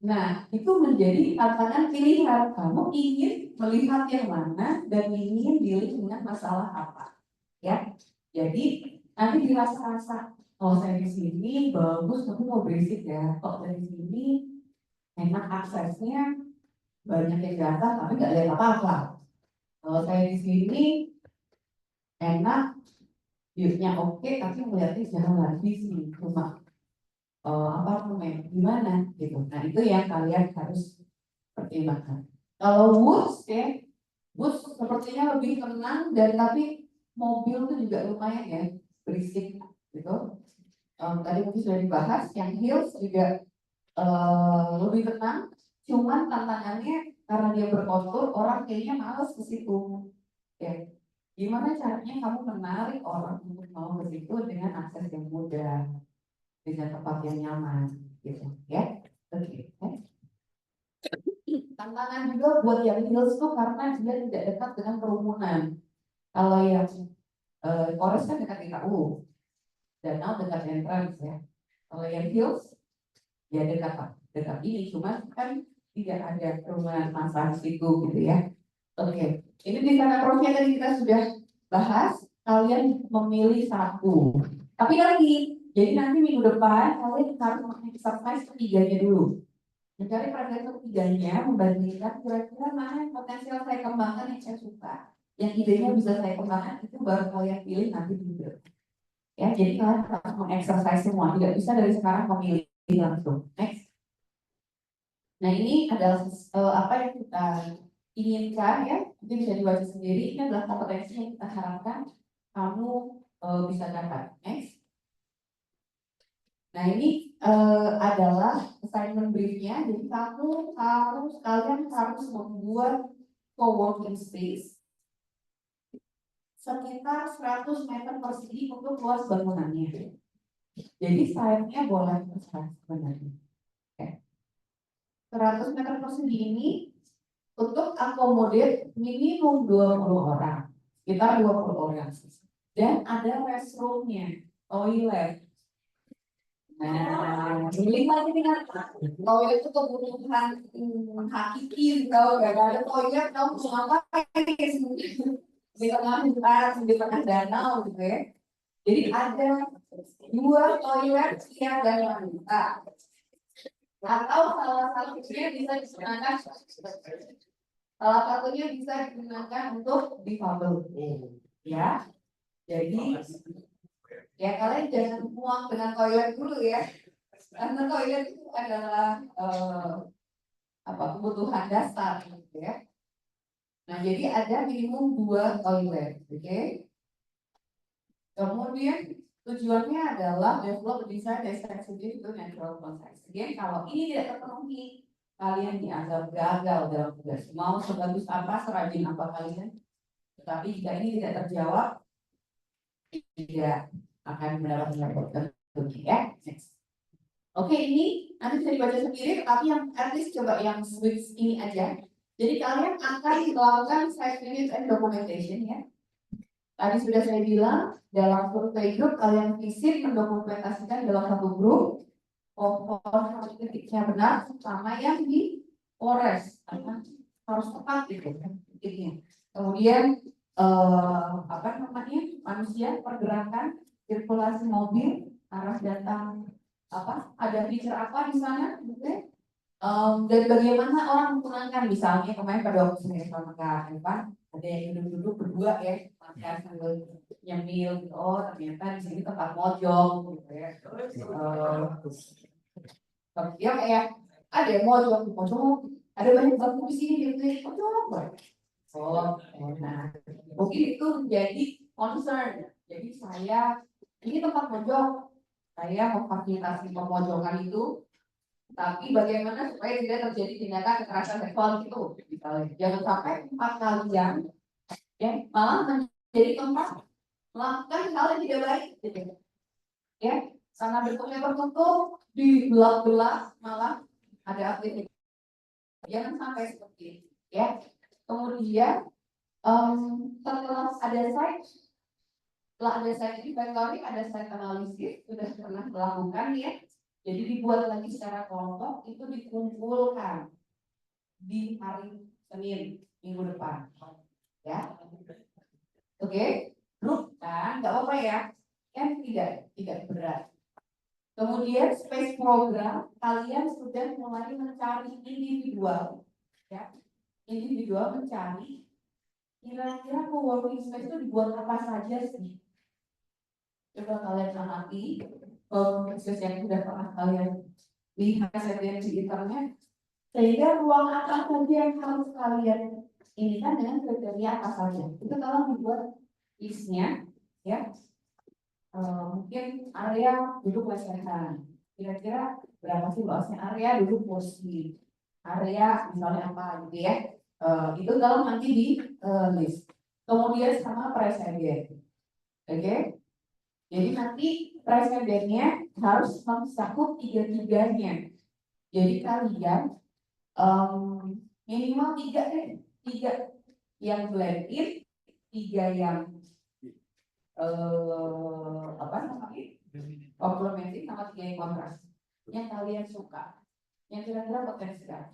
Nah, itu menjadi tantangan pilihan. Kamu ingin melihat yang mana dan ingin dealing dengan masalah apa, ya? Jadi nanti dirasa-rasa. Kalau saya di sini bagus, tapi mau berisik ya. Kalau dari sini enak aksesnya, banyak yang datang, tapi nggak lihat apa-apa. Kalau saya di sini enak, viewnya oke, tapi melihatnya jalan di sini cuma apartemen gimana gitu. Nah itu yang kalian harus pertimbangkan. Kalau Woods ya, Woods sepertinya lebih tenang dan tapi mobil itu juga lumayan ya berisik gitu. Tadi mungkin sudah dibahas, yang Hills juga lebih tenang. Cuman tantangannya karena dia bermotor, orang kayaknya males ke situ. Ya, gimana caranya kamu menarik orang untuk mau ke situ dengan akses yang mudah, dengan tempat yang nyaman, gitu ya. Oke. Tantangan juga buat yang Hills tuh karena dia tidak dekat dengan kerumunan. Kalau yang Forest kan dekat DKU, Danau dekat entrance ya. Kalau yang Hills ya dekat ini, cuma kan tidak ada kerumunan massa di situ gitu ya. Oke, ini di sana profil tadi kita sudah bahas. Kalian memilih satu. Tapi lagi, jadi nanti minggu depan kalian harus exercise ketiganya dulu. Mencari preferensi ketiganya, membandingkan kira-kira mana yang potensial saya kembangkan yang saya suka, yang idenya bisa saya kembangkan, itu baru kalian pilih nanti juga. Ya, jadi kalian harus mengexercise semua, tidak bisa dari sekarang memilih langsung. Next. Nah ini adalah apa yang kita inginkan ya, mungkin bisa dibaca sendiri. Ini adalah kompetensi yang kita harapkan kamu bisa dapat. Next. Nah ini adalah assignment briefnya. Jadi kalian harus membuat co-working space sekitar 100 meter persegi untuk luas bangunannya. Jadi sayapnya boleh besar sebenarnya. 100 meter persegi ini untuk akomodir minimum 20 orang, sekitar 20 orang. Dan ada restroomnya, toilet. Nah, ini lagi dengan toilet itu kebutuhan hakiki, kalau nggak ada toilet, kamu mau ngapain di tengah hutan, di tengah danau gitu ya. Jadi ada 2 toilet siang dan wanita. Atau salah satunya bisa digunakan untuk difabel, ya. Jadi ya kalian jangan muak dengan toilet dulu ya, karena toilet itu adalah kebutuhan dasar, gitu ya. Nah jadi ada minimum 2 toilet, oke. Kemudian tujuannya adalah develop design dan sensitive to natural context. Jadi kalau ini tidak terpenuhi, kalian dianggap gagal dalam tugas. Mau sebagus apa, serajin apa kalian, tetapi jika ini tidak terjawab, tidak akan mendapatkan rapor tertentu ya. Next. Oke, ini nanti bisa dibaca sendiri, tapi yang at least coba yang switch ini aja. Jadi kalian akan melakukan site visit and documentation ya. Tadi sudah saya bilang, dalam survei grup kalian visit mendokumentasikan dalam satu grup pohon titiknya benar sama yang di Polres, karena harus tepat gitu titiknya. Kemudian manusia, pergerakan, sirkulasi mobil, arah datang ada feature apa di sana, oke? Dan bagaimana orang menggunakan, misalnya kemarin pada waktu saya sama Kak Evan, ada yang duduk-duduk berdua ya, makan sambil nyemil gitu. Oh ternyata di sini tempat mojok gitu ya. Ya kayak ada yang mojok, ada banyak bangku di sini di mojok. Oh, nah mungkin itu menjadi concern. Jadi ini tempat mojok, saya memfasilitasi pemojokan itu. Tapi bagaimana supaya tidak terjadi tindakan kekerasan seksual itu, misalnya jangan sampai tempat kalian ya malah menjadi tempat melakukan hal yang tidak baik, gitu. Ya, karena bentuknya tertutup, dibelah-belah, malah ada aktivitas. Jangan sampai seperti itu, ya. Kemudian setelah ada site ini, barangkali ada site analisis sudah pernah melakukan ya. Jadi dibuat lagi secara kelompok, itu dikumpulkan di hari Senin minggu depan, ya. Oke, grup kan, nggak apa-apa ya, kan tidak berat. Kemudian space program, kalian sudah mulai mencari individual, ya, individual mencari kira-kira co-working space itu dibuat apa saja sih? Coba kalian amati co-working yang sudah pernah kalian lihat di internet, sehingga ruang apa saja yang harus kalian ini kan dengan kriteria apa saja. Itu kalau dibuat listnya, ya. Mungkin area duduk lesehan. Kira-kira berapa sih luasnya area duduk kursi? Area misalnya apa gitu ya. Itu kalau nanti di list. Kemudian sama presiden. Oke. Jadi nanti presidennya harus mencakup tiga-tiganya. Jadi kalian minimal tiga yang blended, tiga yang komplementif, sama tiga yang kontras yang kalian suka, yang kira-kira potensial.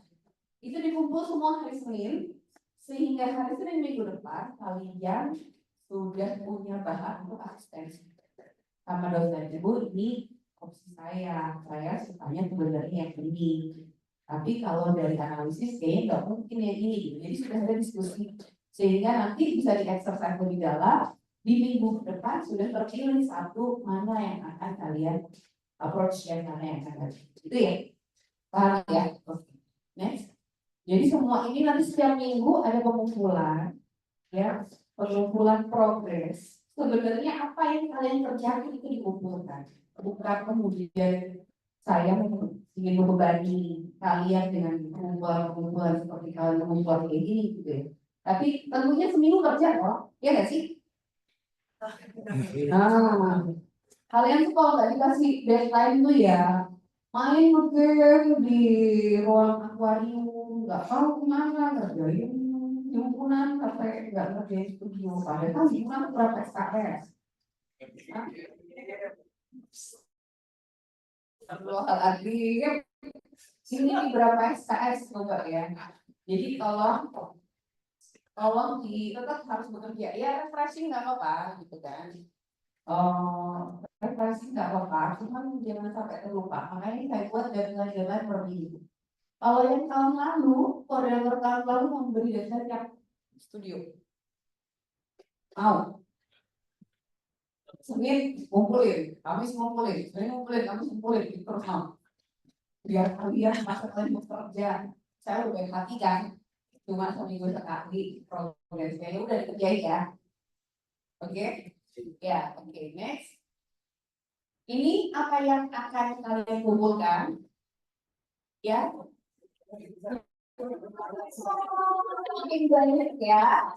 Itu dikumpul semua hari Senin, sehingga hari Senin minggu depan kalian sudah punya bahan untuk asistensi sama dosen. Ibu, ini opsi saya sukanya sebenarnya yang ini, tapi kalau dari analisis kayaknya nggak mungkin yang ini gitu. Jadi sudah ada diskusi sehingga nanti bisa di-exercise lebih dalam. Di minggu depan sudah terpilih satu mana yang akan kalian approach, yang mana yang akan kalian itu ya, paham ya? Oke. Next. Jadi semua ini nanti setiap minggu ada pengumpulan, ya, pengumpulan progres. Sebenarnya apa yang kalian kerjakan itu dikumpulkan, bukan kemudian saya ingin membebani kalian dengan pengumpulan seperti kalian membuat kayak gini gitu ya. Tapi tentunya seminggu kerja kok, ya nggak sih? Nah, kalian tuh kalau nggak dikasih deadline tuh ya main game di ruang akuarium, nggak tahu kemana, ngerjain himpunan sampai nggak ngerjain studio. Padahal himpunan berapa SKS? Lagi sini berapa SKS coba ya. Jadi tolong tetap harus bekerja. Ya refreshing nggak apa-apa gitu kan. Refreshing nggak apa-apa, cuman jangan sampai terlupa. Makanya ini saya buat deadline per minggu. Kalau yang tahun lalu, koordinator tahun lalu memberi deadline yang studio. Mau? Senin ngumpulin, Kamis ngumpulin, Senin ngumpulin, Kamis ngumpulin, itu terus mau. Biar kalian masa kalian bekerja, saya udah baik hati kan. Cuma seminggu sekali progresnya udah dikerjain ya. Oke? Ya, oke, next. Ini apa yang akan kalian kumpulkan? Ya. Makin banyak ya.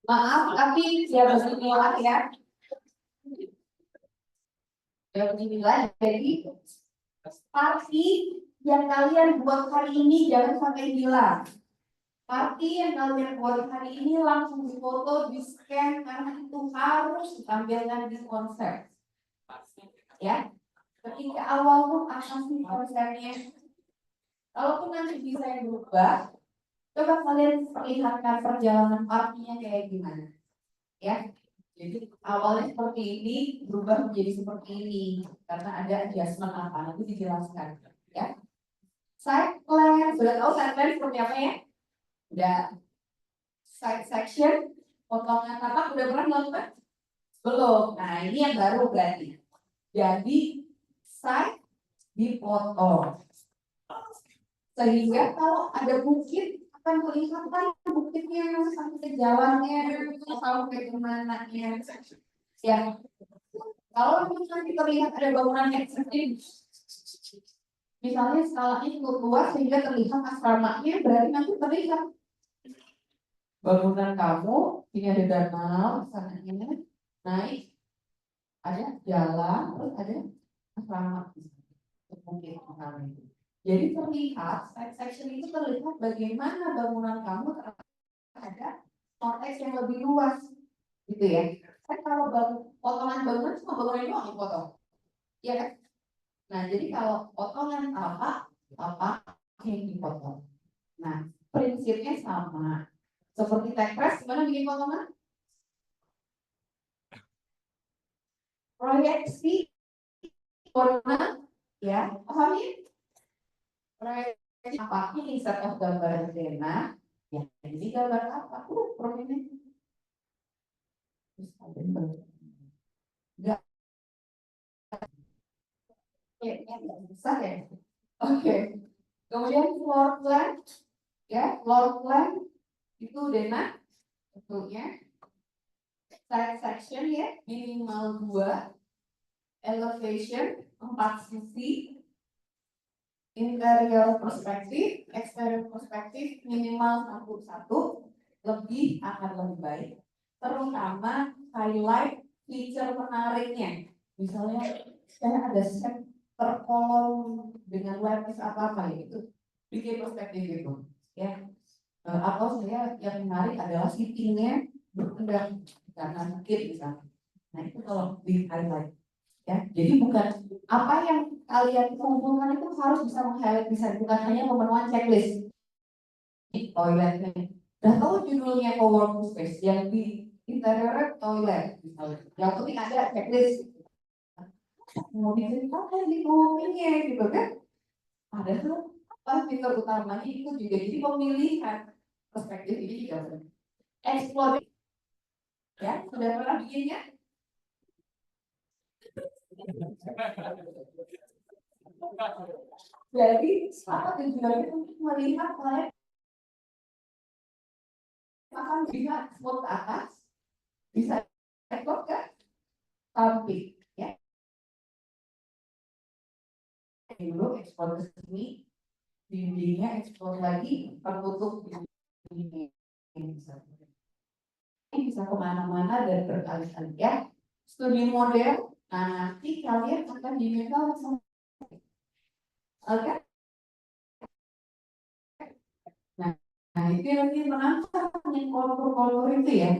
Maaf, tapi ya bismillah ya. Ya bismillah. Jadi party yang kalian buat hari ini jangan sampai hilang. Party yang kalian buat hari ini langsung difoto, di scan, karena itu harus ditampilkan di konsep. Ya, ketika awal tuh apa sih konsepnya? Kalaupun nanti bisa yang berubah, coba kalian perlihatkan perjalanan partinya kayak gimana, ya. Jadi awalnya seperti ini berubah menjadi seperti ini karena ada adjustment apa nanti dijelaskan ya. Side plan sudah tahu side plan seperti apa ya? Udah. Side section potongan tapak udah pernah melakukan? Belum. Nah ini yang baru berarti. Jadi side dipotong sehingga kalau ada bukit akan kelihatan bukitnya sampai ke jalannya sampai ke mana ya. Kalau nanti terlihat ada bangunan ekstrim, misalnya skalanya cukup luas sehingga terlihat asramanya, berarti nanti terlihat bangunan kamu ini ada danau sana ini naik ada jalan terus ada asrama mungkin misalnya. Jadi terlihat side section itu terlihat bagaimana bangunan kamu terhadap konteks yang lebih luas gitu ya. Kan kalau potongan bangunan cuma bangunan doang dipotong, ya kan? Nah jadi kalau potongan apa yang dipotong. Nah prinsipnya sama. Seperti tekres, gimana bikin potongan? Proyeksi warna, ya, pahami? Proyeksi apa? Ini set of gambar zona, ya, ini gambar apa? Proyeknya. Enggak, nggak bisa ya. Oke. Kemudian floor plan, ya, floor plan itu dena, bentuknya. Side section ya, minimal 2. Elevation 4 sisi. Interior perspektif, exterior perspektif minimal 1 lebih akan lebih baik. Terutama highlight feature menariknya. Misalnya saya ada set terkolom dengan lattice apa gitu. Bikin perspektif itu, ya. Atau saya yang menarik adalah seatingnya berpindah karena sakit misalnya. Nah itu kalau di highlight. Ya, jadi bukan apa yang kalian kumpulkan itu harus bisa meng-highlight, bisa bukan hanya pemenuhan checklist. Toiletnya, udah tahu judulnya co-working space yang di interior toilet, misalnya. Yang penting ada checklist. Mau bikin apa di ngomongnya gitu kan? Ada tuh apa fitur utamanya itu juga jadi pemilihan perspektif ini juga penting. Explore, ya sudah pernah bikinnya? Jadi apa tujuannya untuk melihat kalian akan bisa ekspor ke atas, bisa ekspor ke samping, ya. Dulu ekspor ke sini, dindingnya ekspor lagi, tertutup ini bisa kemana-mana dan berkali-kali ya. Studi model, nah nanti kalian akan diminta langsung, oke? Nah itu nanti menantang yang kolor-kolor itu ya.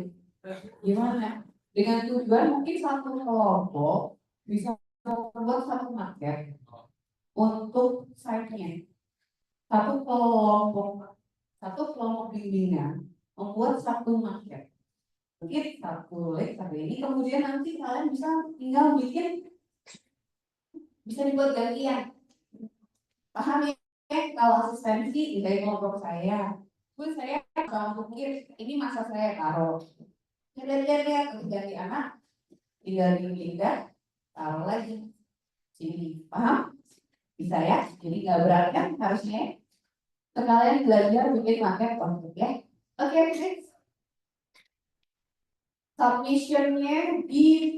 Gimana? Dengan tujuan mungkin satu kelompok bisa membuat satu market untuk site-nya. Satu kelompok bimbingan membuat satu market. Mungkin satu link seperti ini. Kemudian nanti kalian bisa tinggal bikin, bisa dibuat gantian. Paham ya? Kalau asistensi dari kelompok saya, terus saya untuk mikir ini masa saya taruh. Lihat ganti anak, tinggal dipindah, taruh lagi sini. Paham? Bisa ya? Jadi nggak berat kan harusnya. Sekalian belajar bikin market konsep ya. Oke, next. Submissionnya di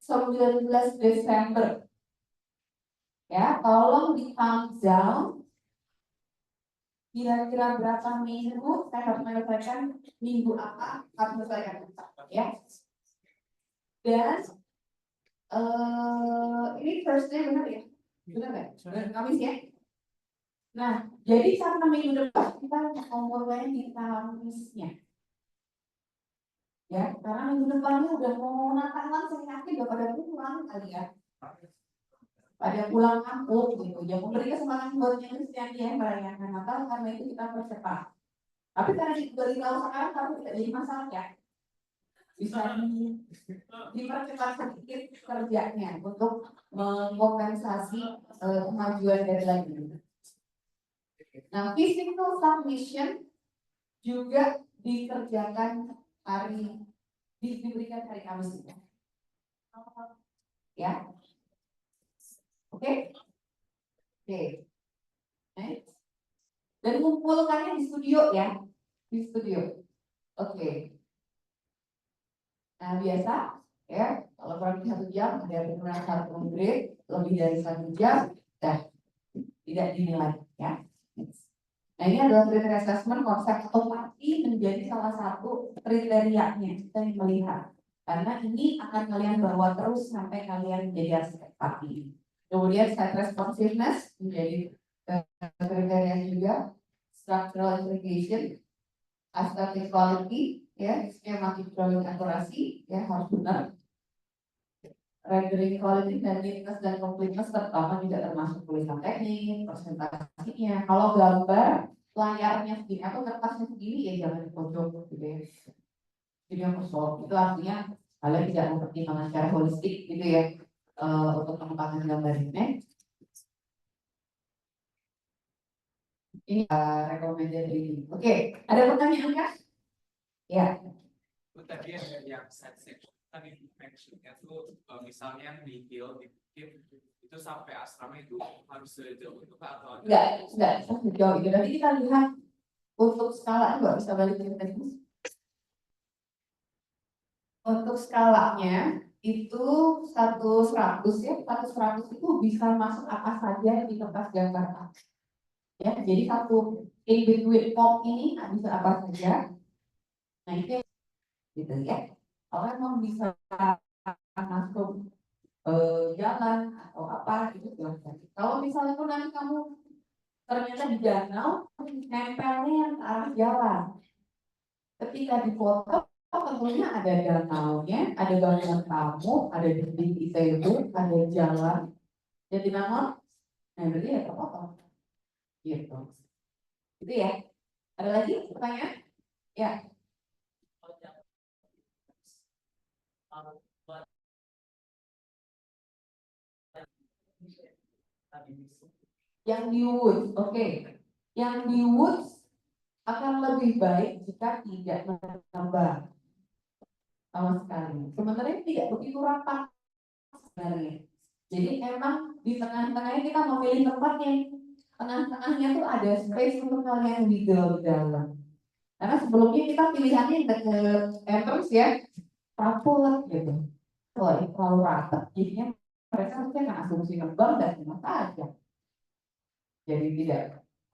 19 Desember. Ya, tolong di count down. Kira-kira berapa minggu saya harus menyelesaikan minggu apa harus menyelesaikan ya. Dan ini Thursday benar ya? Benar nggak? Benar Kamis ya? Nah, jadi karena minggu depan kita mulai di Kamisnya. Ya, karena minggu depannya udah mau Natalan, saya yakin udah pada pulang kali ya. Pada pulang kampung gitu. Jangan memberi kesempatan buat yang Kristiani ya merayakan Natal, karena itu kita percepat. Tapi karena diberitahu sekarang, tapi tidak jadi masalah ya. bisa dipercepat sedikit kerjanya untuk mengkompensasi kemajuan deadline. Nah, physical submission juga dikerjakan diberikan hari Kamis juga. Ya, oke. Next. Dan kumpulkannya di studio ya, di studio. Oke. Nah, biasa ya, kalau kurang lebih 1 jam ada penurunan 1 grade, lebih dari 1 jam, tidak dinilai ya. Nah, ini adalah criteria assessment. Konsep otopati menjadi salah satu kriterianya kita melihat, karena ini akan kalian bawa terus sampai kalian menjadi otopati. Kemudian site responsiveness menjadi kriteria juga, structural integration, aesthetic quality, ya, schematic drawing akurasi, ya harus benar. Rendering quality dan neatness dan completeness terutama juga termasuk tulisan teknik, presentasinya. Kalau gambar layarnya segini atau kertasnya segini ya jangan dipojok gitu ya. Jadi yang kosong itu artinya kalian tidak mempertimbangkan secara holistik gitu ya untuk pengembangan gambar ini. Ini recommended reading. Oke, ada pertanyaan kan? Ya. Tadi ada yang set section tadi mentionnya tuh misalnya di hill di bukit itu sampai asrama itu harus sejauh itu atau enggak sejauh itu. Nanti kita lihat untuk skala nggak bisa balik ke teknis. Untuk skalanya itu 1/100 ya, 1/100 itu bisa masuk apa saja di kertas gambar. Ya, jadi satu in between pop ini bisa apa saja. Nah itu gitu ya. Kalau emang bisa masuk jalan atau apa itu silahkan. Kalau misalnya pun nanti kamu ternyata di danau nempelnya yang ke arah jalan, ketika difoto tentunya ada danaunya, ada bangunan tamu, ada dinding ITB, ada jalan, jadi namun nah berarti ya terfoto gitu. Itu ya. Ada lagi pertanyaan? Ya. Yang di woods, oke. Yang di woods akan lebih baik jika tidak menambah sama sekali. Sebenarnya tidak begitu rapat sebenarnya. Jadi emang di tengah-tengahnya kita memilih tempatnya. Tengah-tengahnya tuh ada space untuk kalian wiggle di dalam. Karena sebelumnya kita pilihannya deket entrance ya, rapot gitu. Kalau itu terlalu rapat, jadinya mereka mungkin akan asumsi ngebang dan cuma saja. Jadi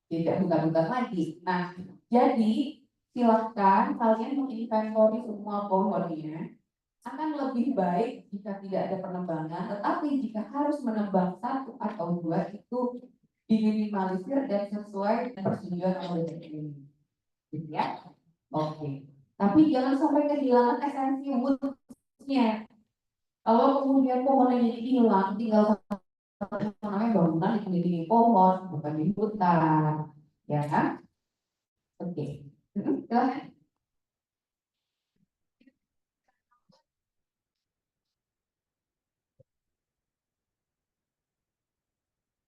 tidak bukan lagi. Nah, jadi silakan kalian menginventory semua pohonnya. Akan lebih baik jika tidak ada penebangan, tetapi jika harus menebang 1 atau 2 itu diminimalisir dan sesuai persetujuan oleh ini. Gitu ya. Oke. Tapi jangan sampai kehilangan esensi woodnya. Kalau kemudian pohonnya jadi hilang, tinggal namanya bangunan di pohon, bukan di hutan, ya kan? Oke. Silahkan.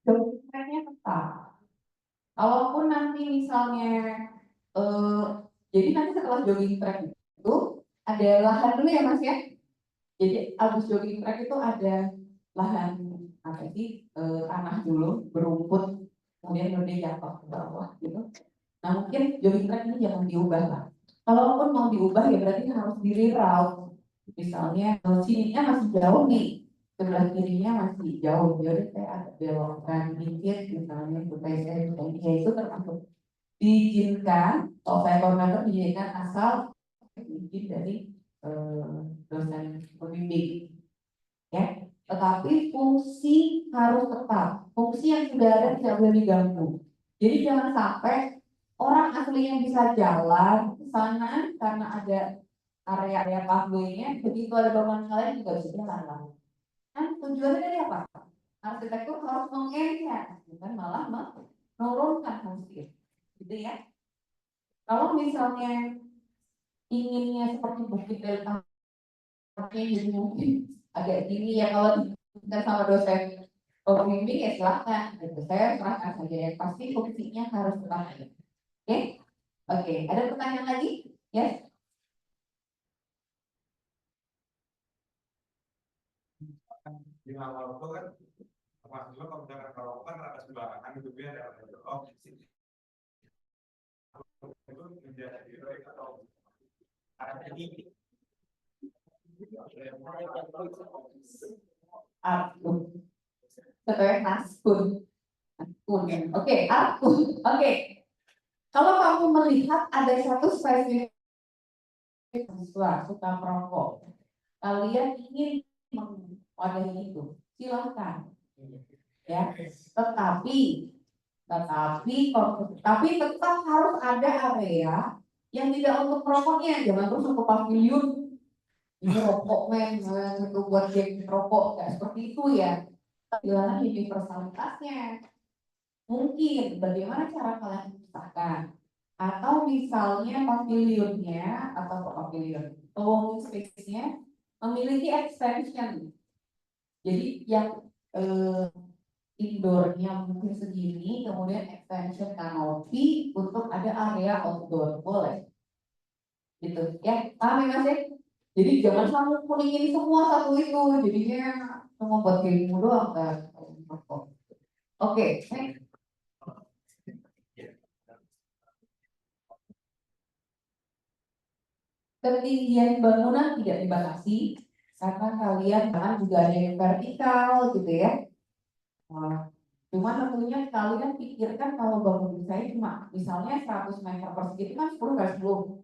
Dokumennya tetap. Kalaupun nanti misalnya, eh, jadi nanti setelah jogging track itu ada lahan dulu ya Mas ya. Jadi abis jogging track itu ada lahan apa sih tanah dulu berumput, kemudian gede jatuh ke bawah gitu. Nah mungkin jogging track ini jangan diubah lah. Kalaupun mau diubah ya berarti harus di reroute. Misalnya sininya masih jauh nih, sebelah kirinya masih jauh, jadi saya agak belokkan dikit misalnya supaya saya bisa ya itu termasuk diizinkan. Kalau saya koordinator diizinkan asal izin dari dosen pembimbing ya, tetapi fungsi harus tetap, fungsi yang sudah ada tidak boleh diganggu. Jadi jangan sampai orang asli yang bisa jalan ke sana karena ada area-area pathway-nya, begitu ada bangunan kalian juga bisa jalan lah. Kan tujuannya dari apa? Arsitektur harus mengenhance, bukan malah menurunkan fungsi, gitu ya. Kalau misalnya inginnya seperti bukit delta jadi mungkin agak tinggi ya kalau kita sama dosen pembimbing ya silahkan gitu. Saya serahkan saja yang pasti fungsinya harus tetap ada. Oke, oke. Ada pertanyaan lagi? Yes. Di awal itu kan maksudnya kalau misalkan kalau kan ada sembarangan itu dia ada itu menjadi atau ada ini Akun. Sebenarnya naskun. Oke, akun. Oke. Kalau kamu melihat ada satu spesifik siswa suka merokok, kalian ingin mewadahi itu, silahkan. Ya, tapi tetap harus ada area yang tidak untuk merokoknya. Jangan terus untuk pavilion ini rokok men, itu buat geng rokok, nggak seperti itu ya. Gimana universalitasnya? Mungkin bagaimana cara kalian menciptakan? Atau misalnya pavilionnya atau pavilion, co-working space-nya memiliki extension. Jadi yang indoornya mungkin segini, kemudian extension canopy untuk ada area outdoor, boleh? Gitu ya, paham ya Mas? Jadi jangan selalu kuningin semua satu itu, jadinya semua buat dirimu doang kan. Oke, next. Ketinggian bangunan tidak dibatasi karena kalian kan juga ada yang vertikal gitu ya. Cuman tentunya kalian pikirkan kalau bangunan saya cuma misalnya 100 meter persegi itu kan 10 kali 10.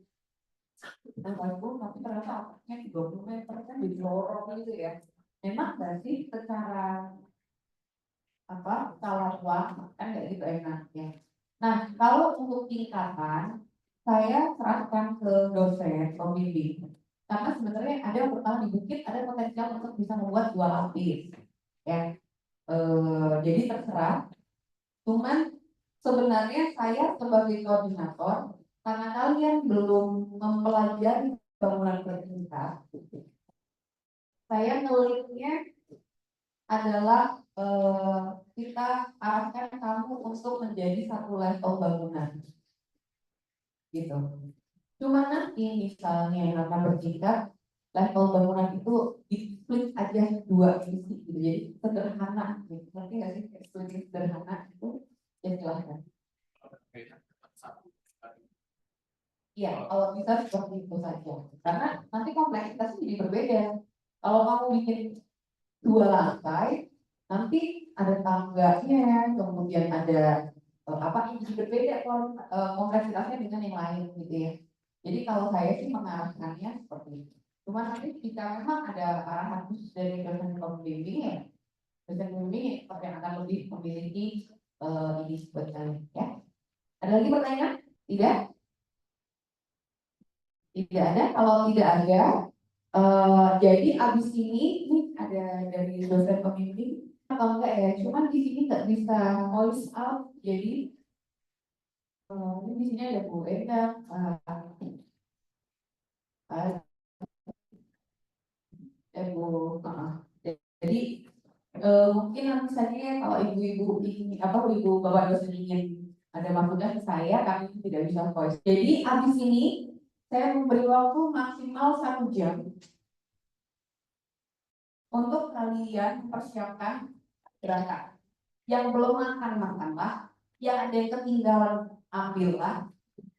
Nah, tapi ternyata atapnya 30 meter kan jadi lorong gitu ya. Memang berarti secara skala ruang kan nggak gitu enaknya. Nah, kalau untuk tingkatan saya serahkan ke dosen pembimbing karena sebenarnya ada yang pertama di bukit ada potensial untuk bisa membuat 2 lapis ya. Jadi terserah. Cuman sebenarnya saya sebagai koordinator karena kalian belum mempelajari bangunan bertingkat, saya ngelitnya adalah kita arahkan kamu untuk menjadi satu level bangunan gitu. Cuma nanti misalnya yang akan bertingkat level bangunan itu di-split aja 2 sisi gitu. Jadi sederhana gitu. Nanti nggak sih split sederhana itu ya silahkan. Iya, kalau bisa seperti itu saja. Karena nanti kompleksitasnya jadi berbeda. Kalau kamu bikin 2 lantai, nanti ada tangganya, kemudian ada apa yang jadi berbeda kalau kompleksitasnya dengan yang lain gitu ya. Jadi kalau saya sih mengarahkannya seperti itu. Cuma nanti jika memang ada arahan khusus dari dosen pembimbing ya, dosen pembimbing yang akan lebih memiliki ini sebetulnya ya. Ada lagi pertanyaan? Tidak? Tidak ada. Kalau tidak ada, jadi abis ini ada dari dosen pembimbing atau enggak ya? Cuman di sini nggak bisa voice out, jadi di sini ada Bu Endang, Bu. Jadi mungkin nanti saja kalau ibu-ibu ini ibu bapak dosen ingin ada masukan ke saya, kami tidak bisa voice. Jadi abis ini saya memberi waktu maksimal 1 jam untuk kalian persiapkan gerakan. Yang belum makan makanlah, yang ada yang ketinggalan ambillah,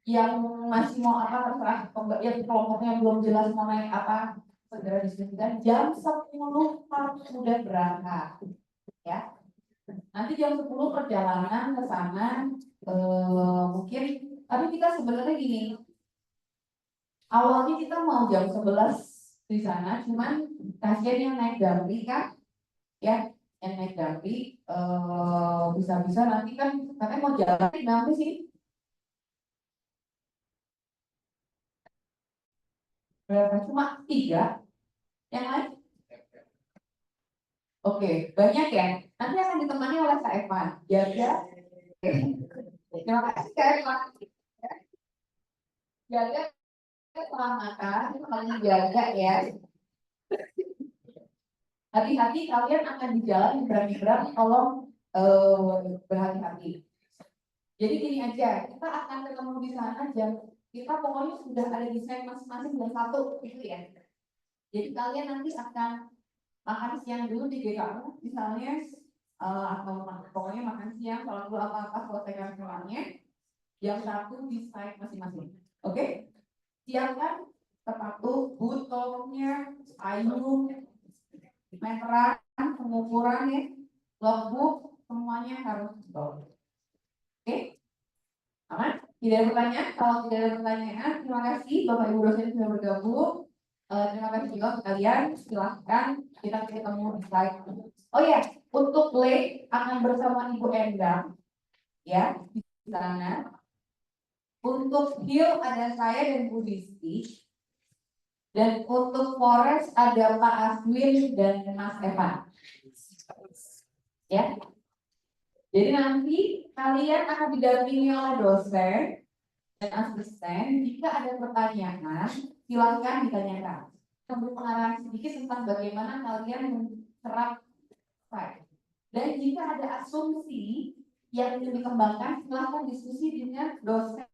yang masih mau terserah, yang kelompoknya belum jelas mau naik apa segera diskusikan. Jam 10 harus sudah berangkat ya. Nanti jam 10 perjalanan ke sana mungkin, tapi kita sebenarnya gini, awalnya kita mau jam 11 di sana, cuman kasihan yang naik damri kan ya, yang naik damri bisa-bisa nanti kan katanya mau jalan damri sih berapa, cuma 3 yang lain. Oke, banyak ya, nanti akan ditemani oleh Kak Evan jaga. Terima kasih Kak Evan, jaga keselamatan, kalian jaga ya. Hati-hati kalian akan di jalan berang-berang, tolong berhati-hati. Jadi gini aja, kita akan ketemu di sana jam, kita pokoknya sudah ada desain masing-masing jam 1 gitu ya. Jadi kalian nanti akan makan siang dulu di GKU misalnya, atau pokoknya makan siang, kalau dulu apa-apa selesaikan semuanya jam 1 di site masing-masing. Oke? Siapkan sepatu, boot, tolongnya, payung, meteran, pengukuran ya, logbook, semuanya harus bawa. Oke? Aman? Tidak ada pertanyaan? Kalau tidak ada pertanyaan, terima kasih Bapak Ibu dosen sudah bergabung. Terima kasih juga kalian. Silahkan kita ketemu di slide. Oh ya, untuk lay akan bersama Ibu Endang, ya di sana. Untuk Hill ada saya dan Bu Disti. Dan untuk Forest ada Pak Aswin dan Mas Evan. Ya. Jadi nanti kalian akan didampingi oleh dosen dan asisten. Jika ada pertanyaan, silakan ditanyakan. Memberi pengarahan sedikit tentang bagaimana kalian mencerap slide. Dan jika ada asumsi yang ingin dikembangkan, silakan diskusi dengan dosen